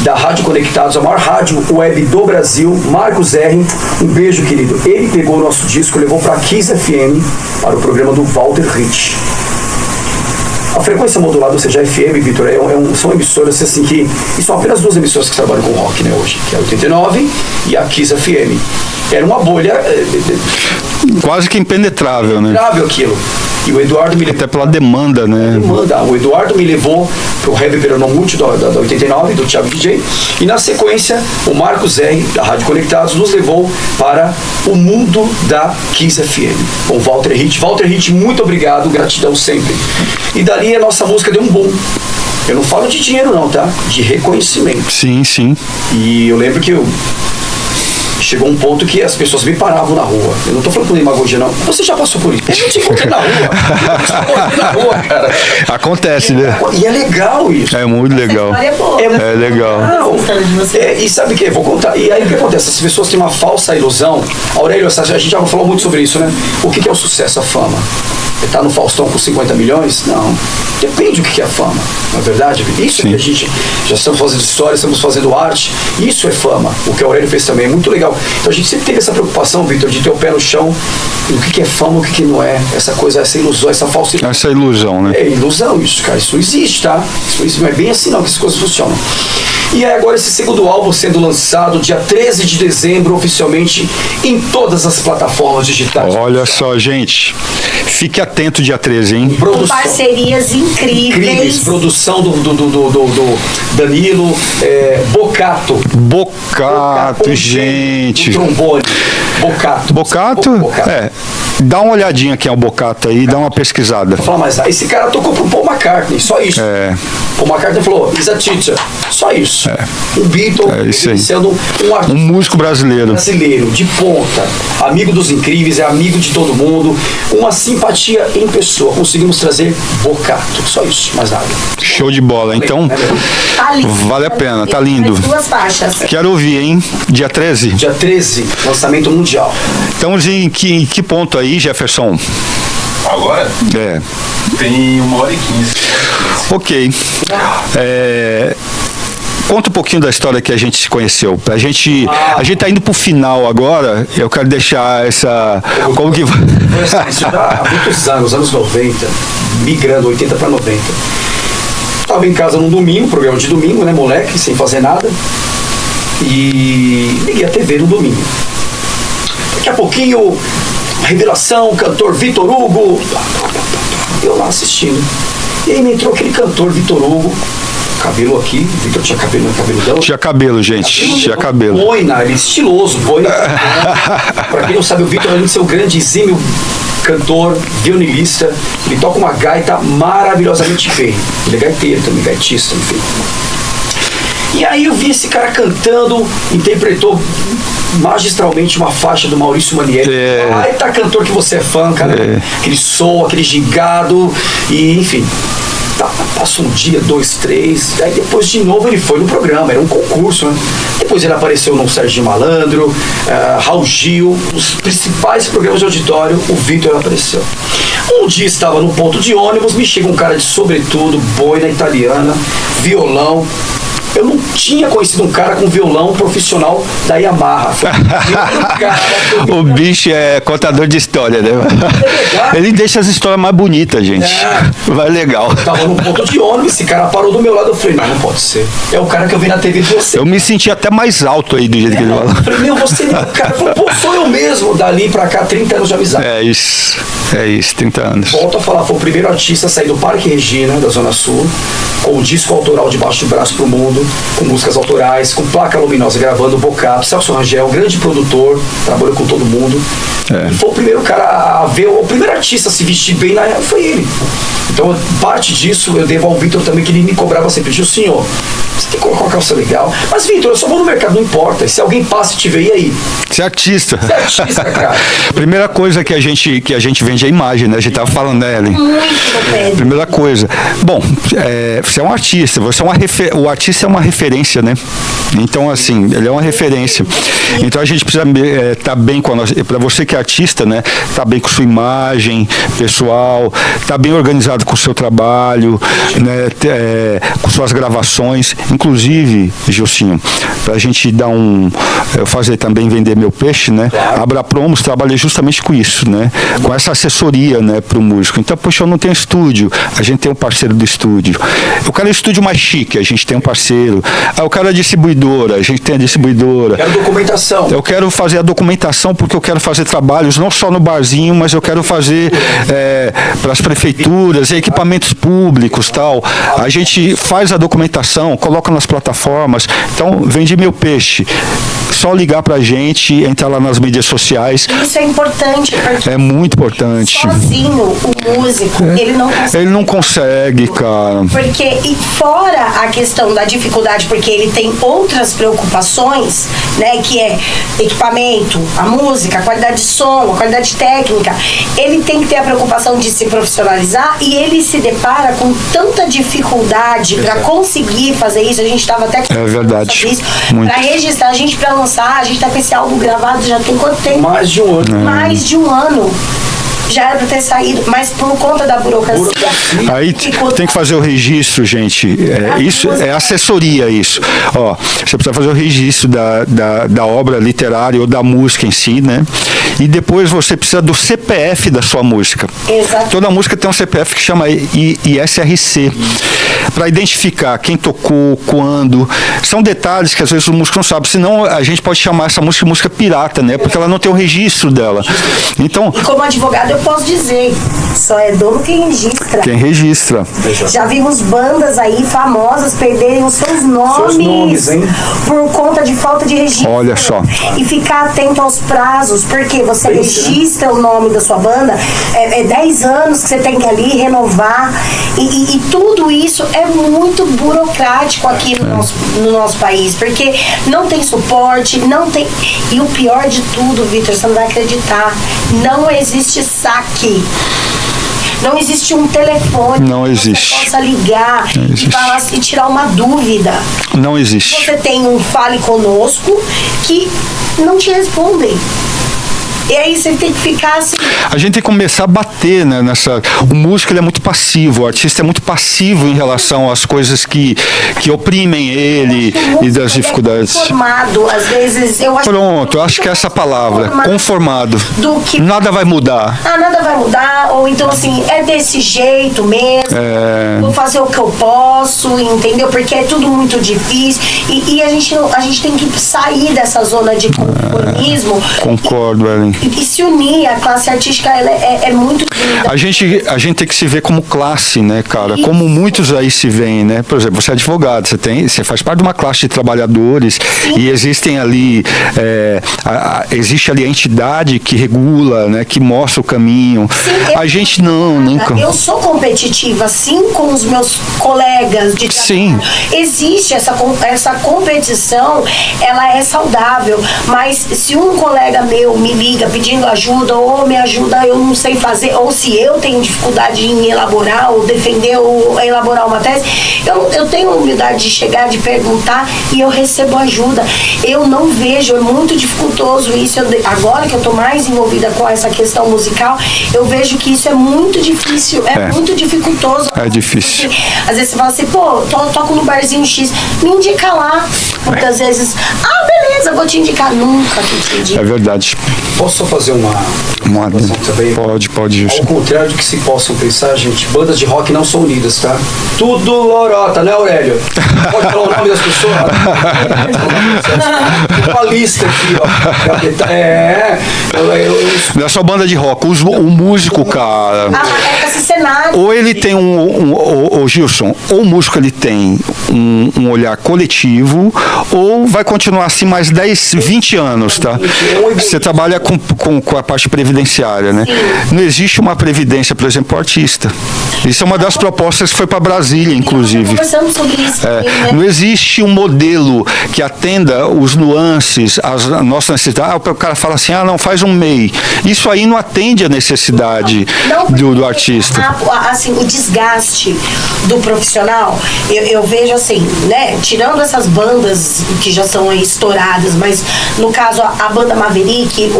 da Rádio Conectados, a maior rádio web do Brasil. Marcos R, um beijo, querido. Ele pegou o nosso disco, levou pra Kiss FM, para o programa do Walter Hitch. A frequência modulada, ou seja, a FM, Vitor, são emissoras assim que... E são apenas 2 emissoras que trabalham com rock, né, hoje, que é a 89 e a Kiss FM. Era uma bolha... quase que impenetrável, né? Impenetrável aquilo. E o Eduardo me levou... Até pela demanda, né? O Eduardo me levou pro Heavy Pero No Mucho da 89, do Thiago DJ. E na sequência, o Marcos R, da Rádio Conectados, nos levou para o mundo da Kiss FM. Com o Walter Hitch. Walter Hitch, muito obrigado, gratidão sempre. E dali a nossa música deu um boom. Eu não falo de dinheiro não, tá? De reconhecimento. Sim, sim. E eu lembro que chegou um ponto que as pessoas me paravam na rua. Eu não tô falando com demagogia, não. Você já passou por isso? Eu não te encontrei na rua. Eu te encontrei na rua, cara. Acontece, né? E é legal isso. É muito legal. É legal. E sabe o que? Vou contar. E aí o que acontece? As pessoas têm uma falsa ilusão. Aurélio, a gente já falou muito sobre isso, né? O que é o sucesso, a fama? Tá no Faustão com 50 milhões? Não. Depende do que é a fama, não é verdade? Isso é que a gente já estamos fazendo história, estamos fazendo arte. Isso é fama. O que o Aurélio fez também é muito legal. Então a gente sempre teve essa preocupação, Vitor, de ter o pé no chão do que é fama, o que não é. Essa coisa, essa ilusão, essa falsa ilusão. Essa ilusão, né? É ilusão isso, cara. Isso não existe, tá? Isso não é bem assim não que as coisas funcionam. E aí agora esse segundo álbum sendo lançado dia 13 de dezembro, oficialmente em todas as plataformas digitais. Olha só, gente. Fique atento dia 13, hein? Com parcerias incríveis. Produção do Danilo, Bocato, gente. trombone. Bocato. Bocato? Dá uma olhadinha quem é o Bocato aí, dá uma pesquisada. Vou falar mais. Esse cara tocou pro Paul McCartney, só isso. Paul McCartney falou, is a teacher. Só isso. Um Beatle, sendo um artista. Um músico brasileiro, de ponta. Amigo dos incríveis, é amigo de todo mundo. Uma simpatia em pessoa. Conseguimos trazer Bocato. Só isso, mais nada. Show de bola. Então, Tá lindo. vale a pena, tá lindo. Mais 2 faixas. Quero ouvir, hein? Dia 13? Dia 13, lançamento mundial. Estamos em que ponto aí, Jefferson? Agora tem 1h15. Ok. Conta um pouquinho da história que a gente se conheceu. A gente tá indo pro final agora. Eu quero deixar essa... Como que... Foi assim, isso já há muitos anos 90, migrando 80 para 90. Tava em casa num domingo, programa de domingo, né, moleque, sem fazer nada. E liguei a TV no domingo. Daqui a pouquinho, revelação, cantor Vitor Hugo. Eu lá assistindo. E aí me entrou aquele cantor Vitor Hugo, cabelo aqui, Vitor tinha cabeludão. Tinha cabelo, gente, tinha cabelo. Boina, ele estiloso, boina. Pra quem não sabe, o Vitor, além de ser um grande exímio cantor, violinista, ele toca uma gaita maravilhosamente bem. Ele é gaiteiro também, gaitista, enfim. E aí eu vi esse cara cantando, interpretou magistralmente uma faixa do Maurício Manieri. Aí tá cantor que você é fã, cara. Aquele som, aquele gigado, e enfim. Passa um dia, 2, 3, aí depois de novo ele foi no programa, era um concurso, né? Depois ele apareceu no Serginho Malandro, Raul Gil, os principais programas de auditório, o Vitor apareceu. Um dia estava no ponto de ônibus, me chega um cara de sobretudo, boina italiana, violão. Eu não tinha conhecido um cara com violão profissional da Yamaha. O bicho é contador de história, né? Ele deixa as histórias mais bonitas, gente. Vai legal. Eu tava no ponto de ônibus, esse cara parou do meu lado, eu falei, não pode ser. É o cara que eu vi na TV de você. Eu me senti até mais alto aí do jeito que ele falou. Eu falei, você é o cara. Falou, pô, sou eu mesmo. Dali pra cá, 30 anos de amizade. É isso, 30 anos. Volto a falar, foi o primeiro artista a sair do Parque Regina, da Zona Sul, com o disco autoral debaixo do braço pro mundo, com músicas autorais, com placa luminosa, gravando o Bocato, Celso Rangel, grande produtor, trabalhou com todo mundo. E foi o primeiro cara a ver, o primeiro artista a se vestir bem na época foi ele. Então, parte disso eu devo ao Vitor também, que ele me cobrava sempre. Disse, senhor, você tem que colocar uma calça legal. Mas, Vitor, eu só vou no mercado, não importa. E se alguém passa e te vê, e aí? Você é artista. Você é artista, cara. Primeira coisa que a gente vende é a imagem, né? A gente tava falando, né, Ellen? Primeira coisa. Bom, você é um artista, o artista é uma referência, né? Então, assim, ele é uma referência. Então a gente precisa estar bem com a nossa... Para você que é artista, né? Tá bem com sua imagem pessoal, tá bem organizado com o seu trabalho, né? Com suas gravações. Inclusive, Gilcinho, pra gente dar eu fazer também vender meu peixe, né? A Abra Promos trabalha justamente com isso, né? Com essa assessoria, né? Pro músico. Então, poxa, eu não tenho estúdio, a gente tem um parceiro do estúdio. Eu quero um estúdio mais chique, a gente tem um parceiro. Eu quero a distribuidora, a gente tem a distribuidora. Quero documentação. Eu quero fazer a documentação porque eu quero fazer trabalhos não só no barzinho, mas eu quero fazer para as prefeituras, equipamentos públicos, tal. A gente faz a documentação, coloca nas plataformas. Então, vende meu peixe. Só ligar pra gente, entrar lá nas mídias sociais. Isso é importante. É muito importante. Sozinho, o músico, ele não consegue. Ele não consegue, cara. Porque, e fora a questão da dificuldade, porque ele tem outras preocupações, né, que é equipamento, a música, a qualidade de som, a qualidade técnica, ele tem que ter a preocupação de se profissionalizar e ele se depara com tanta dificuldade para conseguir fazer isso. A gente estava até com verdade. Para registrar, a gente para lançar, a gente tá com esse álbum gravado já tem quanto tempo? Mais de um ano. Mais de um ano. Já era pra ter saído, mas por conta da burocracia. Aí tem que fazer o registro, gente. Isso é assessoria, isso. Ó, você precisa fazer o registro da obra literária ou da música em si, né? E depois você precisa do CPF da sua música. Exato. Toda música tem um CPF que chama ISRC, para identificar quem tocou, quando. São detalhes que às vezes o músico não sabe. Senão a gente pode chamar essa música de música pirata, né? Porque ela não tem o registro dela. Então, e como advogado, eu posso dizer, só é dono quem registra. Quem registra. Já vimos bandas aí famosas perderem os seus nomes hein? por conta de falta de registro. Olha só. E ficar atento aos prazos, porque você registra o nome da sua banda, é 10 anos que você tem que ali renovar, e tudo isso é muito burocrático aqui no nosso país, porque não tem suporte, não tem... E o pior de tudo, Vitor, você não vai acreditar, não existe saque. Não existe um telefone não existe. que você possa ligar e falar, e tirar uma dúvida. Não existe. Você tem um Fale Conosco que não te respondem. E aí você tem que ficar assim... A gente tem que começar a bater, né, nessa... O músico, ele é muito passivo, o artista é muito passivo em relação às coisas que oprimem ele e das dificuldades. Conformado, às vezes... Pronto, eu acho que é essa palavra, conformado. Do que... Nada vai mudar. Nada vai mudar, ou então assim, é desse jeito mesmo, vou fazer o que eu posso, entendeu? Porque é tudo muito difícil, e a gente tem que sair dessa zona de conformismo. Concordo, Ellen. E se unir, a classe artística ela é muito linda. A gente tem que se ver como classe, né, cara? Isso. Como muitos aí se veem, né? Por exemplo, você é advogado, você faz parte de uma classe de trabalhadores. Sim. E existem ali, existe ali a entidade que regula, né? Que mostra o caminho. Sim, a gente nunca. Eu sou competitiva, assim com os meus colegas de trabalho. Sim. Existe essa competição, ela é saudável, mas se um colega meu me liga pedindo ajuda, ou me ajuda, eu não sei fazer, ou se eu tenho dificuldade em elaborar, ou defender, ou elaborar uma tese, eu tenho a humildade de chegar, de perguntar, e eu recebo ajuda. Eu não vejo, é muito dificultoso isso. Agora que eu tô mais envolvida com essa questão musical, eu vejo que isso é muito difícil, muito dificultoso. É difícil. Às vezes você fala assim, pô, toco no barzinho X, me indica lá. Muitas vezes, beleza, vou te indicar. Nunca que te indico. É verdade. Posso só fazer uma também? Pode. Ao contrário do que se possam pensar, gente, bandas de rock não são unidas, tá? Tudo lorota, né, Aurélio? Pode falar o nome das pessoas? Tem uma lista aqui, ó. Não é só banda de rock, o músico, cara. Esse cenário. Ou ele tem o Gilson, ou o músico ele tem um olhar coletivo, ou vai continuar assim mais 10, 20 anos, tá? Você trabalha com a parte previdenciária, né? Sim. Não existe uma previdência, por exemplo, para o artista. Isso é uma das propostas que foi para Brasília, inclusive. Conversamos sobre isso. Não existe um modelo que atenda os nuances, as nossas necessidades. O cara fala assim, não, faz um MEI. Isso aí não atende a necessidade do artista. Assim, o desgaste do profissional, eu vejo assim, né? Tirando essas bandas que já são estouradas, mas no caso a banda Maverick,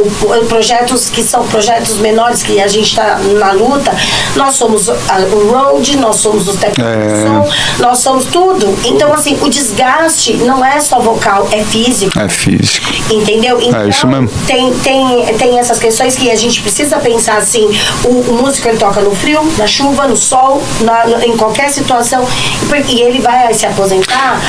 projetos que são projetos menores que a gente está na luta, nós somos o road, nós somos os técnicos, nós somos tudo. Então, assim, o desgaste não é só vocal, é físico. É físico. Entendeu? Então, isso mesmo. Tem essas questões que a gente precisa pensar assim, o músico ele toca no frio, na chuva, no sol, em qualquer situação, e ele vai se aposentar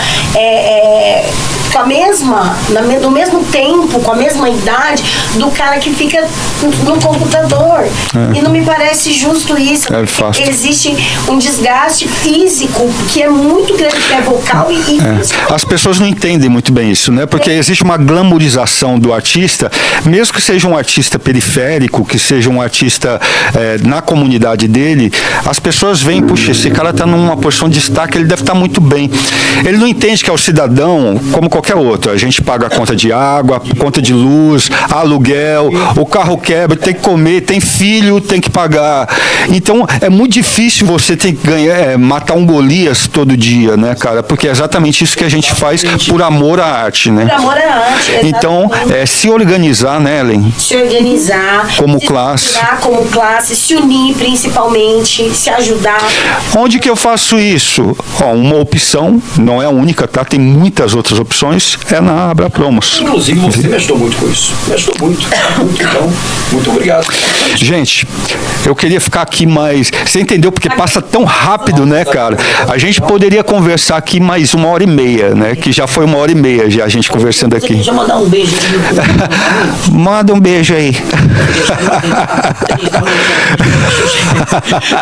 no mesmo tempo, com a mesma idade do cara que fica no computador. E não me parece justo isso. Existe um desgaste físico que é muito grande, que é vocal e físico. As pessoas não entendem muito bem isso, né? Porque existe uma glamorização do artista, mesmo que seja um artista periférico, que seja um artista na comunidade dele, as pessoas veem, puxa, esse cara está numa posição de destaque, ele deve estar muito bem. Ele não entende que é o cidadão como qualquer outro. A gente paga a conta de água, conta de luz, aluguel, o carro quebra, tem que comer, tem filho, tem que pagar. Então, é muito difícil você ter que matar um Golias todo dia, né, cara? Porque é exatamente isso que a gente faz por amor à arte, né? Por amor à arte, exatamente. Então, se organizar, né, Ellen? Se organizar. Como classe. Como classe, se unir principalmente, se ajudar. Onde que eu faço isso? Uma opção, não é a única, tá? Tem muitas outras opções, é na Abra Promos. Inclusive, você me ajudou muito com isso. Me ajudou muito. Então, muito obrigado. Gente, eu queria ficar aqui mais... Você entendeu? Porque passa tão rápido, né, cara? A gente poderia conversar aqui mais 1h30, né? Que já foi 1h30 já a gente conversando aqui. Deixa eu mandar um beijo. Manda um beijo aí.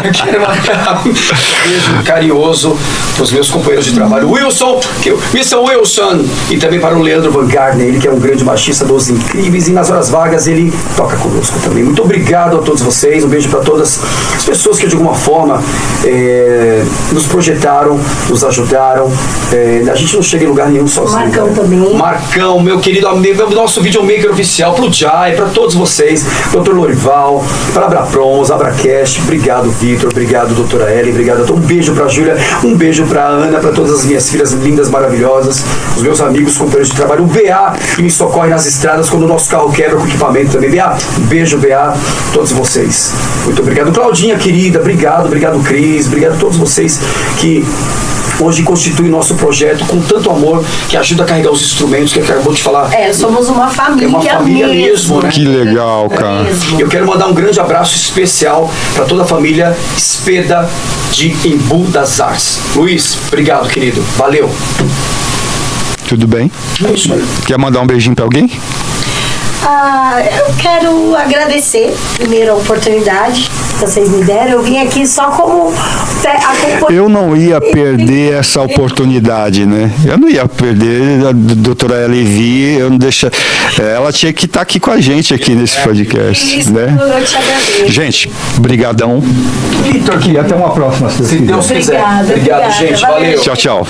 Eu quero mandar um beijo carinhoso para os meus companheiros de trabalho, Wilson, Mr. Wilson, e também para o Leandro Van Gardner, ele que é um grande machista dos Incríveis, e nas horas vagas ele toca conosco também. Muito obrigado a todos vocês, um beijo para todas as pessoas que de alguma forma nos projetaram, nos ajudaram. A gente não chega em lugar nenhum sozinho. Marcão também. Marcão, meu querido amigo, nosso videomaker oficial, pro Jai, para todos vocês, Dr. Lorival, para Abrapromos, Abracast, obrigado Vitor, obrigado doutora Ellen, obrigado a todos. Um beijo para Júlia, um beijo para Ana, para todas as minhas filhas lindas, maravilhosas, os meus amigos, companheiros de trabalho, o BA que me socorre nas estradas quando o nosso carro quebra com equipamento também. BA, um beijo BA, todos vocês. Muito obrigado. Claudinha, querida, obrigado Cris, obrigado a todos vocês que hoje constitui nosso projeto com tanto amor, que ajuda a carregar os instrumentos, que acabou de falar. Somos uma família. É uma família mesmo, né? Que legal, cara. Eu quero mandar um grande abraço especial para toda a família Espeda de Embu das Artes. Luiz, obrigado, querido. Valeu. Tudo bem? É isso aí. Quer mandar um beijinho para alguém? Eu quero agradecer primeiro a oportunidade que vocês me deram. Eu vim aqui só como Eu não ia perder essa oportunidade, né? Eu não ia perder a doutora Levi, eu não deixa. Ela tinha que estar aqui com a gente aqui nesse podcast, Isso, né? eu te agradeço. Gente, brigadão. Vitor, aqui, até uma próxima, se Se Deus quiser. Obrigada, Obrigado, gente. Valeu. Tchau, tchau.